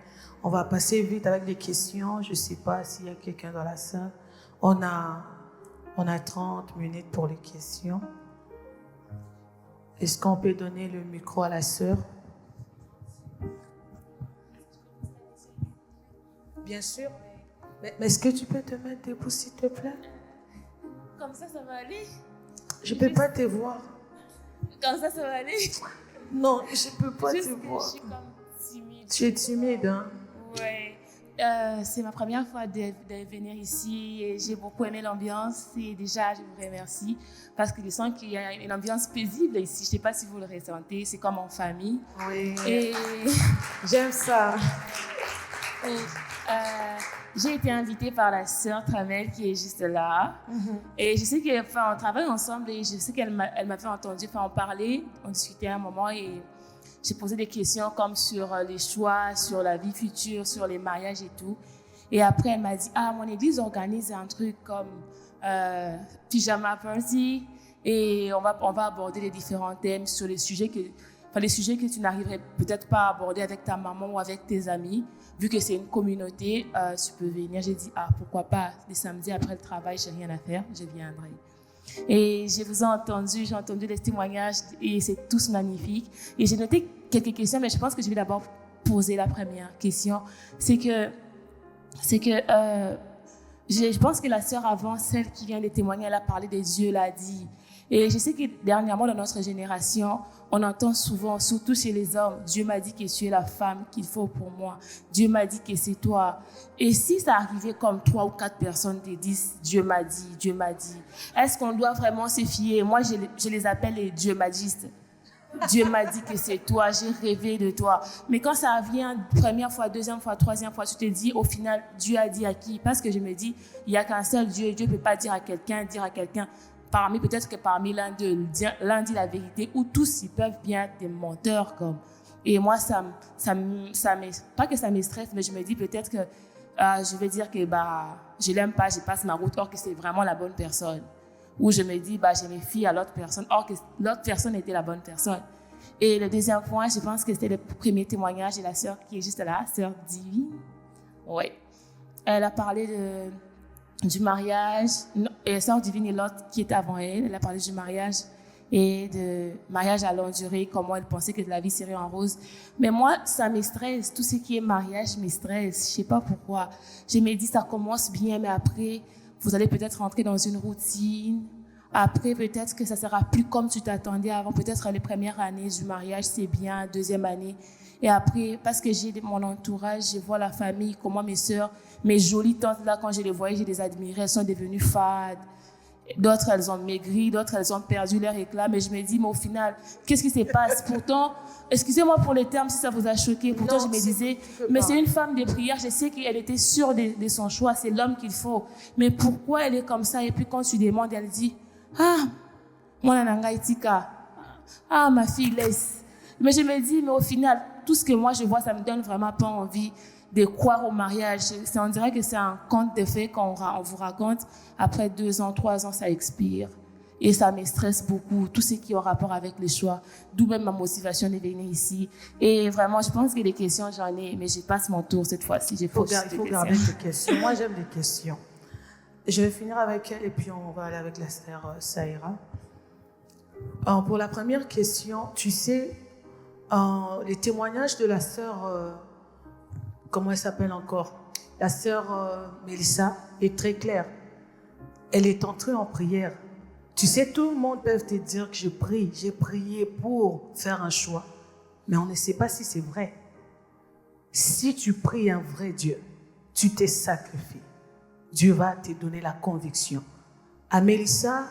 On va passer vite avec des questions. Je ne sais pas s'il y a quelqu'un dans la salle. On a 30 minutes pour les questions. Est-ce qu'on peut donner le micro à la sœur? Bien sûr. Mais est-ce que tu peux te mettre debout, s'il te plaît?
Comme ça va aller?
Je ne peux pas te voir.
Comme ça va aller?
Non, je ne peux pas te voir.
Je suis comme timide.
Tu es timide, hein?
Ouais. C'est ma première fois de venir ici et j'ai beaucoup aimé l'ambiance. Et déjà, je vous remercie parce que je sens qu'il y a une ambiance paisible ici. Je ne sais pas si vous le ressentez. C'est comme en famille.
Oui.
Et
j'aime ça.
J'ai été invitée par la sœur Tramel qui est juste là. Et je sais qu'on travaille ensemble et je sais qu'elle m'avait entendu en parler. On discutait un moment et j'ai posé des questions comme sur les choix, sur la vie future, sur les mariages et tout. Et après, elle m'a dit, mon église organise un truc comme pyjama party et on va aborder les différents thèmes sur les sujets que tu n'arriverais peut-être pas à aborder avec ta maman ou avec tes amis. Vu que c'est une communauté, tu peux venir. J'ai dit, pourquoi pas, les samedis après le travail, j'ai rien à faire, je viendrai. Et je vous ai entendu, j'ai entendu les témoignages et c'est tous magnifiques. Et j'ai noté quelques questions, mais je pense que je vais d'abord poser la première question. C'est que je pense que la sœur avant, celle qui vient de témoigner, elle a parlé de Dieu l'a dit. Et je sais que dernièrement, dans notre génération, on entend souvent, surtout chez les hommes, Dieu m'a dit que tu es la femme qu'il faut pour moi. Dieu m'a dit que c'est toi. Et si ça arrivait comme 3 ou 4 personnes te disent, Dieu m'a dit, est-ce qu'on doit vraiment se fier? Moi, je les appelle les Dieu madistes. Dieu m'a dit que c'est toi, j'ai rêvé de toi. Mais quand ça vient première fois, deuxième fois, troisième fois, tu te dis, au final, Dieu a dit à qui? Parce que je me dis, il n'y a qu'un seul Dieu. Dieu ne peut pas dire à quelqu'un, peut-être que parmi l'un dit la vérité, ou tous ils peuvent bien être des menteurs comme. Et moi, pas que ça me stresse, mais je me dis peut-être que je vais dire que je l'aime pas, je passe ma route, or que c'est vraiment la bonne personne. Ou je me dis je me fie à l'autre personne, or que l'autre personne était la bonne personne. Et le deuxième point, je pense que c'était le premier témoignage de la sœur qui est juste là, sœur Divine. Oui. Elle a parlé du mariage, et sœur Divine et l'autre qui était avant elle, elle a parlé du mariage et de mariage à longue durée, comment elle pensait que la vie serait en rose. Mais moi, ça me stresse. Tout ce qui est mariage me stresse. Je sais pas pourquoi. Je me dis, ça commence bien, mais après, vous allez peut-être rentrer dans une routine. Après, peut-être que ça sera plus comme tu t'attendais avant. Peut-être les premières années du mariage, c'est bien. Deuxième année. Et après, parce que j'ai mon entourage, je vois la famille, comment mes sœurs, mes jolies tantes, là, quand je les voyais, je les admirais, elles sont devenues fades. D'autres, elles ont maigri, d'autres, elles ont perdu leur éclat. Mais je me dis, mais au final, qu'est-ce qui se passe? Pourtant, excusez-moi pour les termes si ça vous a choqué. Pourtant,
Non,
je me disais, mais c'est une femme de prière. Je sais qu'elle était sûre de son choix. C'est l'homme qu'il faut. Mais pourquoi elle est comme ça? Et puis quand tu demandes, elle dit, ah, moi, nanangaïtika. Ah, ma fille, laisse. Mais je me dis, mais au final, tout ce que moi je vois, ça me donne vraiment pas envie de croire au mariage. On dirait que c'est un conte de fées qu'on vous raconte. Après 2 ans, 3 ans, ça expire. Et ça me stresse beaucoup, tout ce qui est en rapport avec les choix. D'où même ma motivation de venir ici. Et vraiment, je pense que les questions, j'en ai, mais je passe mon tour cette fois-ci. Il faut
garder tes questions. Moi, j'aime les questions. Je vais finir avec elle et puis on va aller avec la sœur Saïra. Alors, pour la première question, tu sais, les témoignages de la sœur, comment elle s'appelle encore? La sœur Mélissa est très claire. Elle est entrée en prière. Tu sais, tout le monde peut te dire que j'ai prié pour faire un choix, mais on ne sait pas si c'est vrai. Si tu pries un vrai Dieu, tu t'es sacrifié. Dieu va te donner la conviction. À Mélissa,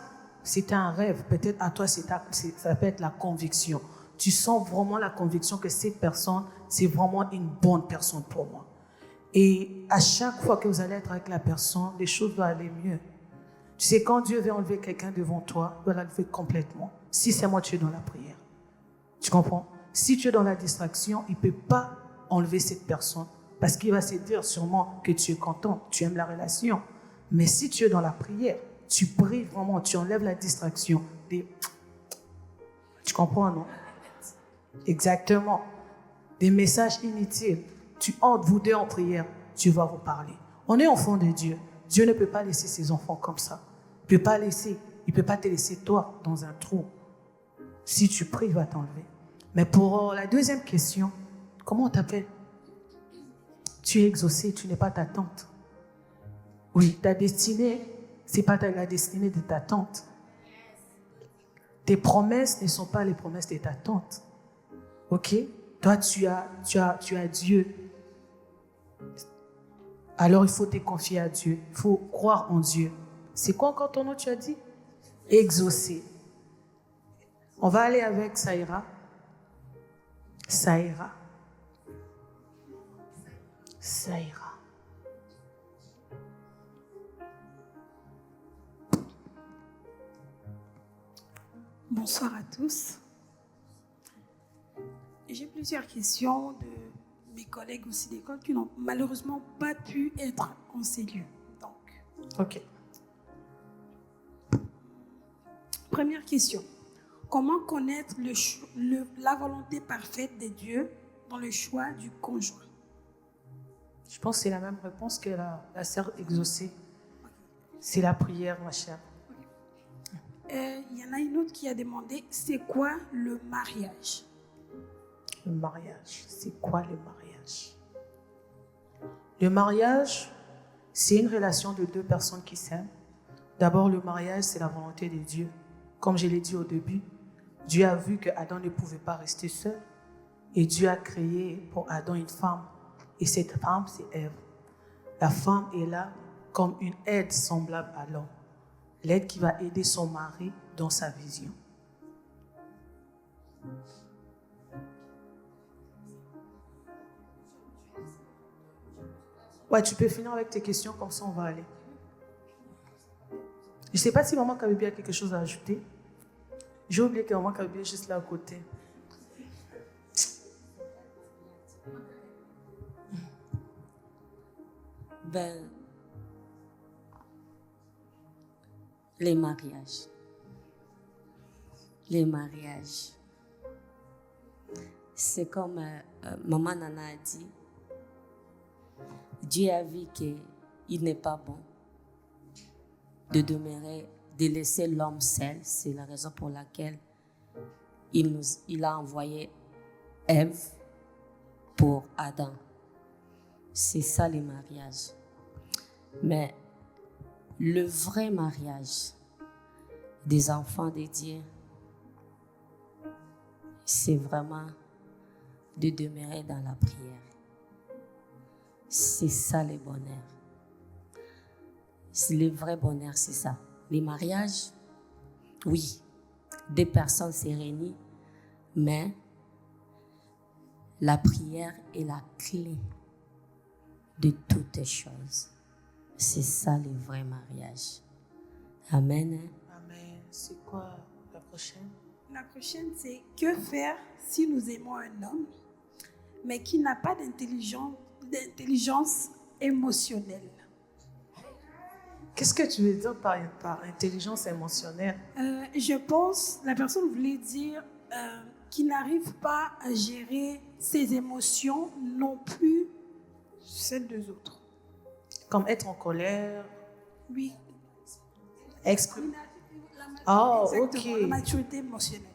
c'était un rêve. Peut-être à toi, ça peut être la conviction. Tu sens vraiment la conviction que cette personne, c'est vraiment une bonne personne pour moi. Et à chaque fois que vous allez être avec la personne, les choses vont aller mieux. Tu sais, quand Dieu veut enlever quelqu'un devant toi, il va l'enlever complètement. Si c'est moi, tu es dans la prière. Tu comprends? Si tu es dans la distraction, il ne peut pas enlever cette personne parce qu'il va se dire sûrement que tu es content, tu aimes la relation. Mais si tu es dans la prière, tu pries vraiment, tu enlèves la distraction. Tu comprends, non? Exactement. Des messages inutiles. Tu entres vous deux en prière, tu vas vous parler. On est enfant de Dieu. Dieu ne peut pas laisser ses enfants comme ça. Il ne peut pas te laisser toi dans un trou. Si tu pries, il va t'enlever. Mais pour la deuxième question, comment on t'appelle? Tu es exaucé, tu n'es pas ta tante. Oui, ta destinée, ce n'est pas la destinée de ta tante. Tes promesses ne sont pas les promesses de ta tante. Ok? Toi, tu as Dieu. Alors, il faut te confier à Dieu. Il faut croire en Dieu. C'est quoi encore ton nom, tu as dit? Exaucé. On va aller avec Saïra. Saïra. Saïra.
Bonsoir à tous. J'ai plusieurs questions de mes collègues aussi d'école qui n'ont malheureusement pas pu être en ces lieux. Donc,
ok.
Première question. Comment connaître la volonté parfaite de Dieu dans le choix du conjoint?
Je pense que c'est la même réponse que la sœur exaucée. C'est la prière, ma chère.
Il y en a une autre qui a demandé, c'est quoi le mariage?
Le mariage, c'est quoi le mariage? Le mariage, c'est une relation de deux personnes qui s'aiment. D'abord, le mariage, c'est la volonté de Dieu. Comme je l'ai dit au début, Dieu a vu que Adam ne pouvait pas rester seul. Et Dieu a créé pour Adam une femme. Et cette femme, c'est Ève. La femme est là comme une aide semblable à l'homme. L'aide qui va aider son mari dans sa vision. Ouais, tu peux finir avec tes questions, comme ça on va aller. Je ne sais pas si maman Kabibi a quelque chose à ajouter. J'ai oublié que maman Kabibi est juste là à côté.
Ben, les mariages. Les mariages. C'est comme maman Nana a dit. Dieu a vu qu'il n'est pas bon de demeurer, de laisser l'homme seul. C'est la raison pour laquelle il a envoyé Ève pour Adam. C'est ça les mariages. Mais le vrai mariage des enfants de Dieu, c'est vraiment de demeurer dans la prière. C'est ça le bonheur. C'est le vrai bonheur, c'est ça. Les mariages, oui, des personnes se réunissent, mais la prière est la clé de toutes les choses. C'est ça le vrai mariage. Amen.
Amen. C'est quoi la prochaine?
La prochaine, c'est que faire si nous aimons un homme, mais qui n'a pas d'intelligence émotionnelle?
Qu'est-ce que tu veux dire par intelligence émotionnelle?
Je pense, la personne voulait dire qui n'arrive pas à gérer ses émotions, non plus celles des autres.
Comme être en colère,
Oui.
exprimer. Oh,
Exactement,
ok.
la maturité émotionnelle.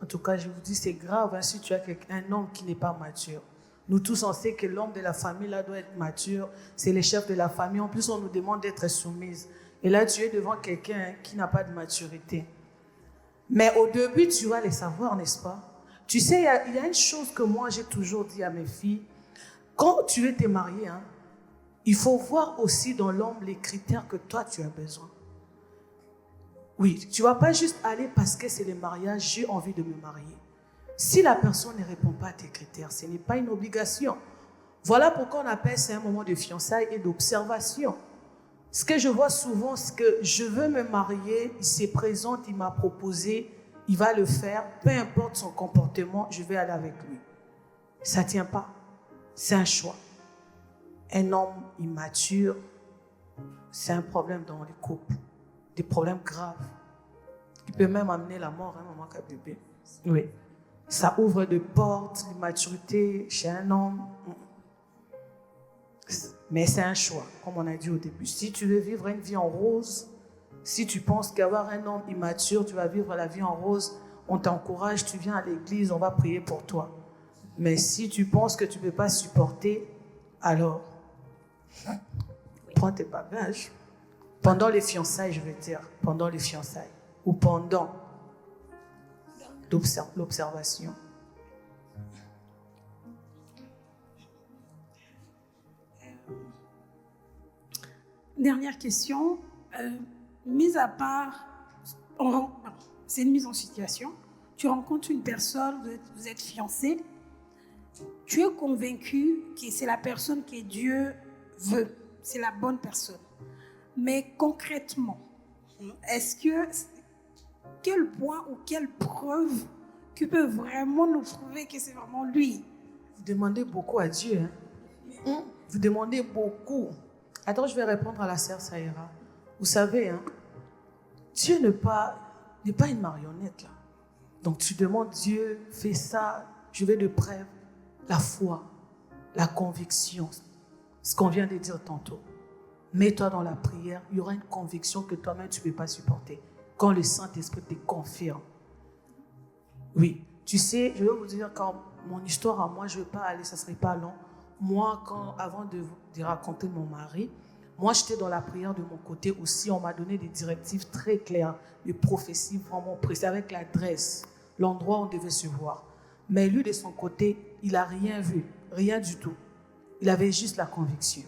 En tout cas, je vous dis, c'est grave hein, si tu as un homme qui n'est pas mature. Nous tous, on sait que l'homme de la famille là, doit être mature. C'est le chef de la famille. En plus, on nous demande d'être soumise. Et là, tu es devant quelqu'un qui n'a pas de maturité. Mais au début, tu vas les savoir, n'est-ce pas? Tu sais, il y a une chose que moi, j'ai toujours dit à mes filles. Quand tu veux te marier, hein, il faut voir aussi dans l'homme les critères que toi, tu as besoin. Oui, tu ne vas pas juste aller parce que c'est le mariage, j'ai envie de me marier. Si la personne ne répond pas à tes critères, ce n'est pas une obligation. Voilà pourquoi on appelle ça un moment de fiançailles et d'observation. Ce que je vois souvent, c'est que je veux me marier, il se présente, il m'a proposé, il va le faire, peu importe son comportement, je vais aller avec lui. Ça ne tient pas. C'est un choix. Un homme immature, c'est un problème dans les couples. Des problèmes graves qui peuvent même amener la mort à un moment qu'un bébé. Oui. Ça ouvre des portes, l'immaturité chez un homme. Mais c'est un choix, comme on a dit au début. Si tu veux vivre une vie en rose, si tu penses qu'avoir un homme immature, tu vas vivre la vie en rose, on t'encourage, tu viens à l'église, on va prier pour toi. Mais si tu penses que tu ne peux pas supporter, alors prends tes bagages. Pendant les fiançailles, je veux dire, pendant les fiançailles, ou pendant l'observation.
Dernière question. Mise à part, c'est une mise en situation. Tu rencontres une personne, vous êtes fiancés. Tu es convaincu que c'est la personne que Dieu veut. C'est la bonne personne. Mais concrètement, quel point ou quelle preuve qui peut vraiment nous prouver que c'est vraiment lui?
Vous demandez beaucoup à Dieu. Hein? Vous demandez beaucoup. Attends, je vais répondre à la sœur Saïra. Vous savez, hein, Dieu n'est pas une marionnette. Là. Donc tu demandes, Dieu, fais ça, je veux de preuves. La foi, la conviction, ce qu'on vient de dire tantôt. Mets-toi dans la prière, il y aura une conviction que toi-même tu ne peux pas supporter. Quand le Saint-Esprit te confirme. Oui, tu sais, je vais vous dire, quand mon histoire à moi, je ne vais pas aller, ça ne serait pas long. Moi, avant de raconter mon mari, moi j'étais dans la prière de mon côté aussi. On m'a donné des directives très claires, des prophéties vraiment précises, avec l'adresse, l'endroit où on devait se voir. Mais lui, de son côté, il n'a rien vu, rien du tout. Il avait juste la conviction.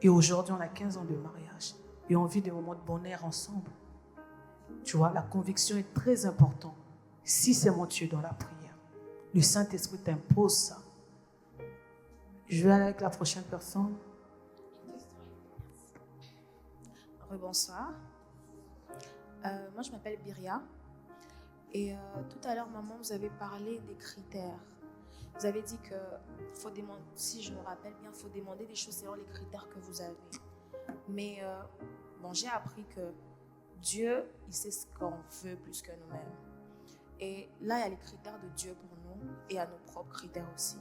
Et aujourd'hui, on a 15 ans de mariage. Et on vit des moments de bonheur ensemble. Tu vois, la conviction est très importante. Si c'est mon Dieu dans la prière, le Saint-Esprit t'impose ça. Je vais aller avec la prochaine personne.
Bonsoir. Moi, je m'appelle Biria. Et tout à l'heure, maman, vous avez parlé des critères. Vous avez dit que, faut demander, si je me rappelle bien, il faut demander des choses selon les critères que vous avez. Mais j'ai appris que Dieu, il sait ce qu'on veut plus que nous-mêmes. Et là, il y a les critères de Dieu pour nous et il y a nos propres critères aussi.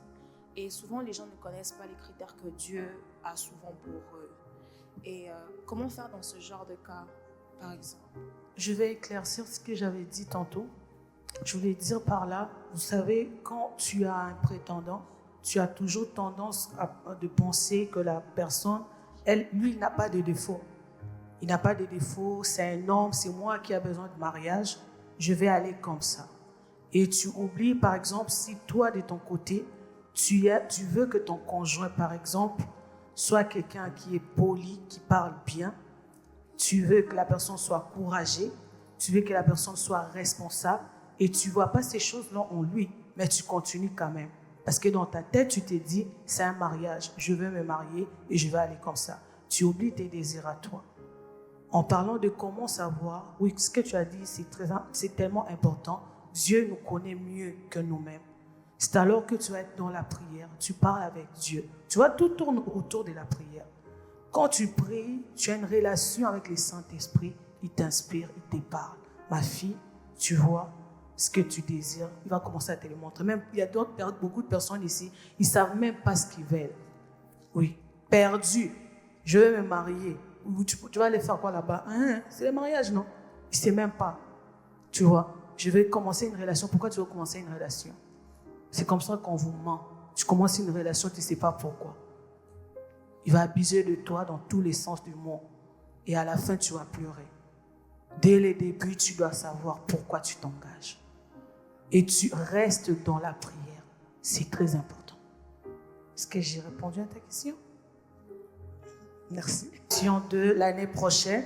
Et souvent, les gens ne connaissent pas les critères que Dieu a souvent pour eux. Et comment faire dans ce genre de cas, par exemple?
Je vais éclaircir ce que j'avais dit tantôt. Je voulais dire par là, vous savez, quand tu as un prétendant, tu as toujours tendance de penser que la personne, lui, il n'a pas de défaut. Il n'a pas de défaut, c'est un homme, c'est moi qui ai besoin de mariage, je vais aller comme ça. Et tu oublies, par exemple, si toi, de ton côté, tu veux que ton conjoint, par exemple, soit quelqu'un qui est poli, qui parle bien, tu veux que la personne soit courageuse, tu veux que la personne soit responsable, et tu ne vois pas ces choses-là en lui, mais tu continues quand même. Parce que dans ta tête, tu t'es dit, c'est un mariage, je veux me marier et je vais aller comme ça. Tu oublies tes désirs à toi. En parlant de comment savoir, oui, ce que tu as dit, c'est tellement important. Dieu nous connaît mieux que nous-mêmes. C'est alors que tu vas être dans la prière, tu parles avec Dieu. Tu vois, tout tourne autour de la prière. Quand tu pries, tu as une relation avec le Saint-Esprit, il t'inspire, il te parle. Ma fille, tu vois ce que tu désires, il va commencer à te le montrer. Même, il y a beaucoup de personnes ici, ils ne savent même pas ce qu'ils veulent. Oui, perdu. Je veux me marier. Tu vas aller faire quoi là-bas? C'est le mariage, non? Il ne sait même pas. Tu vois, je vais commencer une relation. Pourquoi tu veux commencer une relation? C'est comme ça qu'on vous ment. Tu commences une relation, tu ne sais pas pourquoi. Il va abuser de toi dans tous les sens du mot. Et à la fin, tu vas pleurer. Dès le début, tu dois savoir pourquoi tu t'engages. Et tu restes dans la prière. C'est très important. Est-ce que j'ai répondu à ta question? Merci. Question de l'année prochaine.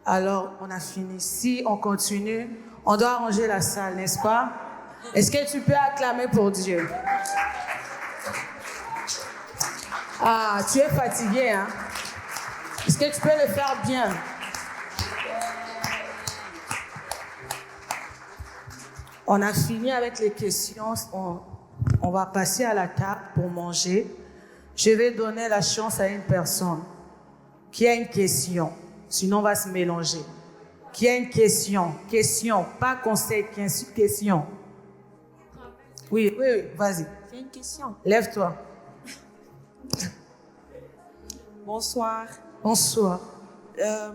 Alors, on a fini. Si on continue, on doit arranger la salle, n'est-ce pas? Est-ce que tu peux acclamer pour Dieu? Ah, tu es fatigué, hein? Est-ce que tu peux le faire bien? On a fini avec les questions. On va passer à la table pour manger. Je vais donner la chance à une personne qui a une question. Sinon, on va se mélanger. Qui a une question. Question, pas conseil, question. Oui, vas-y.
J'ai une question.
Lève-toi.
Bonsoir.
Bonsoir.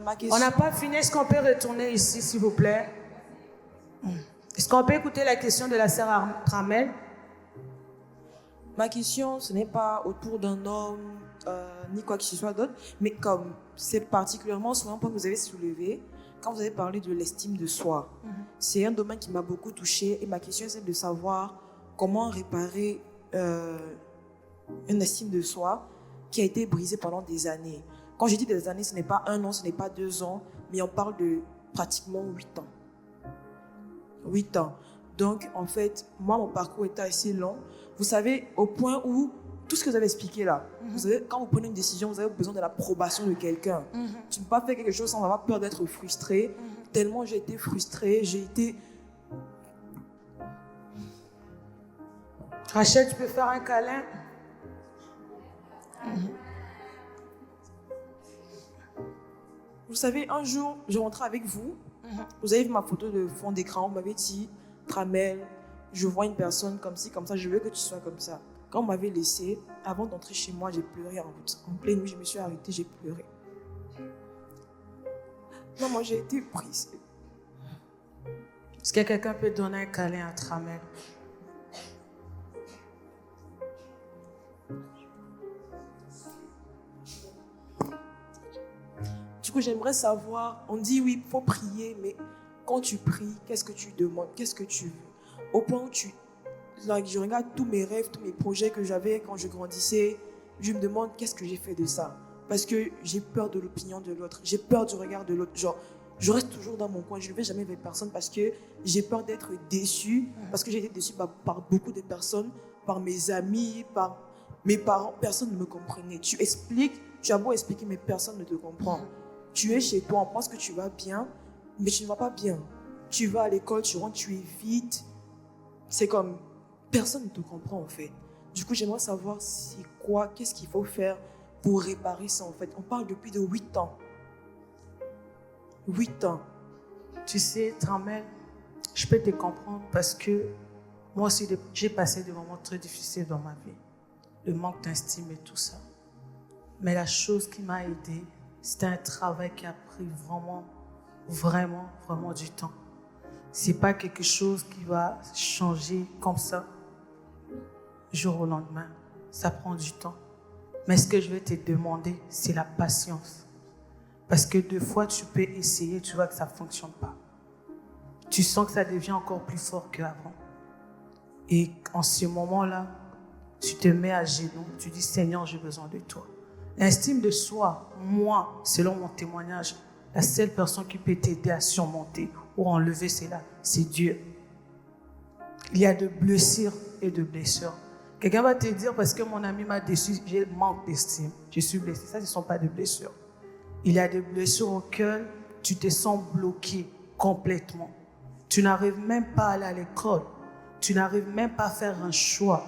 Ma question...
On n'a pas fini. Est-ce qu'on peut retourner ici, s'il vous plaît? Est-ce qu'on peut écouter la question de la sœur Tramel?
Ma question, ce n'est pas autour d'un homme, ni quoi que ce soit d'autre, mais comme c'est particulièrement sur un point que vous avez soulevé, quand vous avez parlé de l'estime de soi. C'est un domaine qui m'a beaucoup touchée et ma question, c'est de savoir comment réparer une estime de soi qui a été brisée pendant des années. Quand je dis des années, ce n'est pas 1 an, ce n'est pas 2 ans, mais on parle de pratiquement 8 ans. 8 ans. Donc, en fait, moi, mon parcours était assez long. Vous savez, au point où tout ce que vous avez expliqué là, vous savez, quand vous prenez une décision, vous avez besoin de l'approbation de quelqu'un. Tu ne peux pas faire quelque chose sans avoir peur d'être frustré. Tellement j'ai été frustrée, j'ai été...
Rachel, tu peux faire un câlin?
Vous savez, un jour, je rentrais avec vous. Vous avez vu ma photo de fond d'écran. Vous m'avez dit, Tramel, je vois une personne comme ci, comme ça, je veux que tu sois comme ça. Quand on m'avait laissé, avant d'entrer chez moi, j'ai pleuré en route. En pleine nuit, je me suis arrêtée, j'ai pleuré. Non, moi, j'ai été prise.
Est-ce que quelqu'un peut donner un câlin à Tramel?
Du coup, j'aimerais savoir, on dit oui, il faut prier, mais quand tu pries, qu'est-ce que tu demandes? Qu'est-ce que tu veux? Au point où je regarde tous mes rêves, tous mes projets que j'avais quand je grandissais, je me demande qu'est-ce que j'ai fait de ça? Parce que j'ai peur de l'opinion de l'autre, j'ai peur du regard de l'autre. Genre, je reste toujours dans mon coin, je ne vais jamais vers personne parce que j'ai peur d'être déçue, parce que j'ai été déçue par beaucoup de personnes, par mes amis, par mes parents. Personne ne me comprenait. Tu expliques, tu as beau expliquer, mais personne ne te comprend. Tu es chez toi, on pense que tu vas bien, mais tu ne vas pas bien. Tu vas à l'école, tu rentres, tu es vide. C'est comme, personne ne te comprend en fait. Du coup, j'aimerais savoir c'est quoi, qu'est-ce qu'il faut faire pour réparer ça en fait. On parle depuis de 8 ans. 8 ans.
Tu sais, Tramel, je peux te comprendre parce que moi aussi, j'ai passé des moments très difficiles dans ma vie. Le manque d'estime et tout ça. Mais la chose qui m'a aidée, c'était un travail qui a pris vraiment du temps. Ce n'est pas quelque chose qui va changer comme ça, jour au lendemain. Ça prend du temps. Mais ce que je vais te demander, c'est la patience. Parce que des fois, tu peux essayer, tu vois que ça ne fonctionne pas. Tu sens que ça devient encore plus fort qu'avant. Et en ce moment-là, tu te mets à genoux, tu dis, Seigneur, j'ai besoin de toi. L'estime de soi, moi, selon mon témoignage, la seule personne qui peut t'aider à surmonter ou enlever cela, c'est Dieu. Il y a de blessures et de blessures. Quelqu'un va te dire, parce que mon ami m'a déçu, j'ai manque d'estime, je suis blessé. Ça, ce ne sont pas des blessures. Il y a des blessures auxquelles tu te sens bloqué complètement. Tu n'arrives même pas à aller à l'école. Tu n'arrives même pas à faire un choix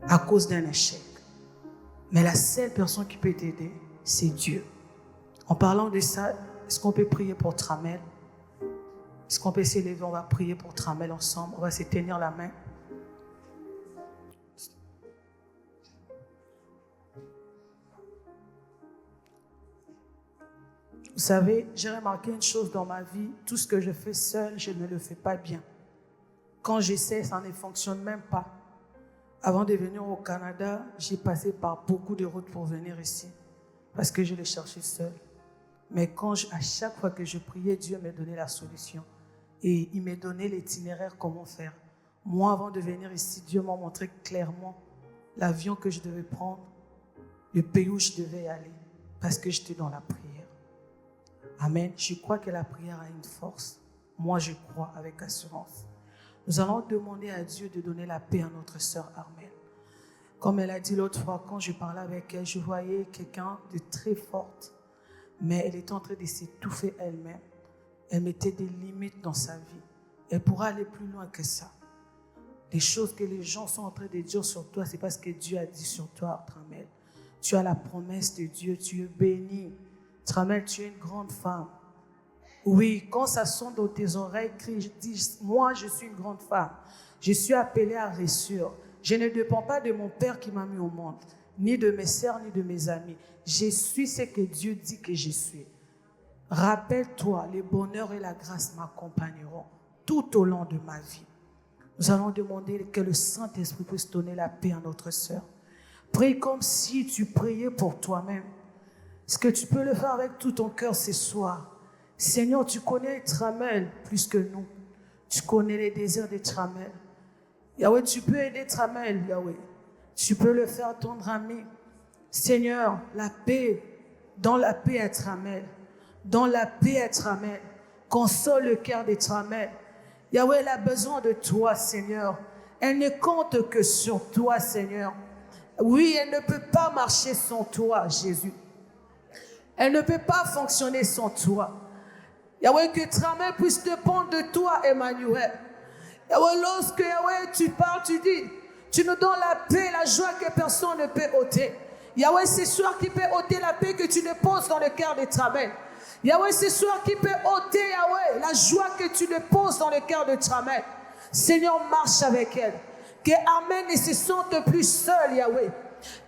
à cause d'un échec. Mais la seule personne qui peut t'aider, c'est Dieu. En parlant de ça, est-ce qu'on peut prier pour Tramel? Est-ce qu'on peut s'élever? On va prier pour Tramel ensemble. On va se tenir la main. Vous savez, j'ai remarqué une chose dans ma vie. Tout ce que je fais seul, je ne le fais pas bien. Quand j'essaie, ça ne fonctionne même pas. Avant de venir au Canada, j'ai passé par beaucoup de routes pour venir ici. Parce que je le cherchais seul. Mais à chaque fois que je priais, Dieu me donnait la solution. Et il m'a donné l'itinéraire, comment faire. Moi, avant de venir ici, Dieu m'a montré clairement l'avion que je devais prendre, le pays où je devais aller. Parce que j'étais dans la prière. Amen. Je crois que la prière a une force. Moi, je crois avec assurance. Nous allons demander à Dieu de donner la paix à notre sœur Armelle. Comme elle a dit l'autre fois, quand je parlais avec elle, je voyais quelqu'un de très forte. Mais elle était en train de s'étouffer elle-même. Elle mettait des limites dans sa vie. Elle pourra aller plus loin que ça. Les choses que les gens sont en train de dire sur toi, c'est parce que Dieu a dit sur toi, Tramel. Tu as la promesse de Dieu, tu es béni. Tramel, tu es une grande femme. Oui, quand ça sonne dans tes oreilles, crie, dis, moi je suis une grande femme. Je suis appelée à réussir. Je ne dépends pas de mon père qui m'a mis au monde, ni de mes sœurs, ni de mes amis. Je suis ce que Dieu dit que je suis. Rappelle-toi, le bonheur et la grâce m'accompagneront tout au long de ma vie. Nous allons demander que le Saint-Esprit puisse donner la paix à notre sœur. Prie comme si tu priais pour toi-même. Est-ce que tu peux le faire avec tout ton cœur ce soir? Seigneur, tu connais Tramel plus que nous. Tu connais les désirs de Tramel. Yahweh, tu peux aider Tramel, Yahweh. Tu peux le faire ton ami. Seigneur, la paix, dans la paix est Tramel. Dans la paix est Tramel. Console le cœur de Tramel. Yahweh, elle a besoin de toi, Seigneur. Elle ne compte que sur toi, Seigneur. Oui, elle ne peut pas marcher sans toi, Jésus. Elle ne peut pas fonctionner sans toi. Yahweh, que Tramel puisse dépendre de toi, Emmanuel. Yahweh, lorsque Yahweh, tu parles, tu dis, tu nous donnes la paix, la joie que personne ne peut ôter. Yahweh, c'est soir qui peut ôter la paix que tu déposes dans le cœur de Tramel. Yahweh, c'est soir qui peut ôter, Yahweh, la joie que tu déposes dans le cœur de Tramel. Seigneur, marche avec elle. Que Amen ne se sente plus seule, Yahweh.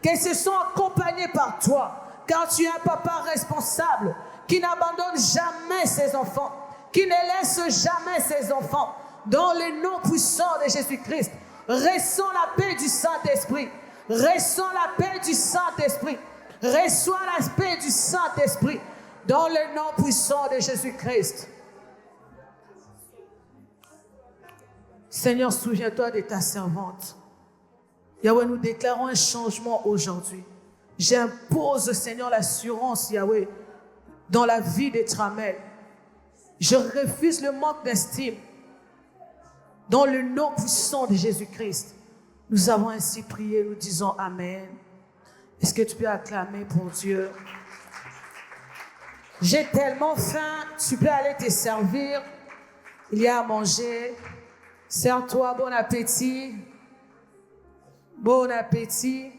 Qu'elle se sente accompagnée par toi. Car tu es un papa responsable qui n'abandonne jamais ses enfants, qui ne laisse jamais ses enfants. Dans le nom puissant de Jésus-Christ, ressens la paix du Saint-Esprit. Ressens la paix du Saint-Esprit. Reçois la paix du Saint-Esprit. Dans le nom puissant de Jésus-Christ. Seigneur, souviens-toi de ta servante. Yahweh, nous déclarons un changement aujourd'hui. J'impose, Seigneur, l'assurance, Yahweh, dans la vie de Tramel. Je refuse le manque d'estime. Dans le nom puissant de Jésus-Christ, nous avons ainsi prié, nous disons Amen. Est-ce que tu peux acclamer pour Dieu? J'ai tellement faim, tu peux aller te servir. Il y a à manger. Sers-toi, bon appétit. Bon appétit.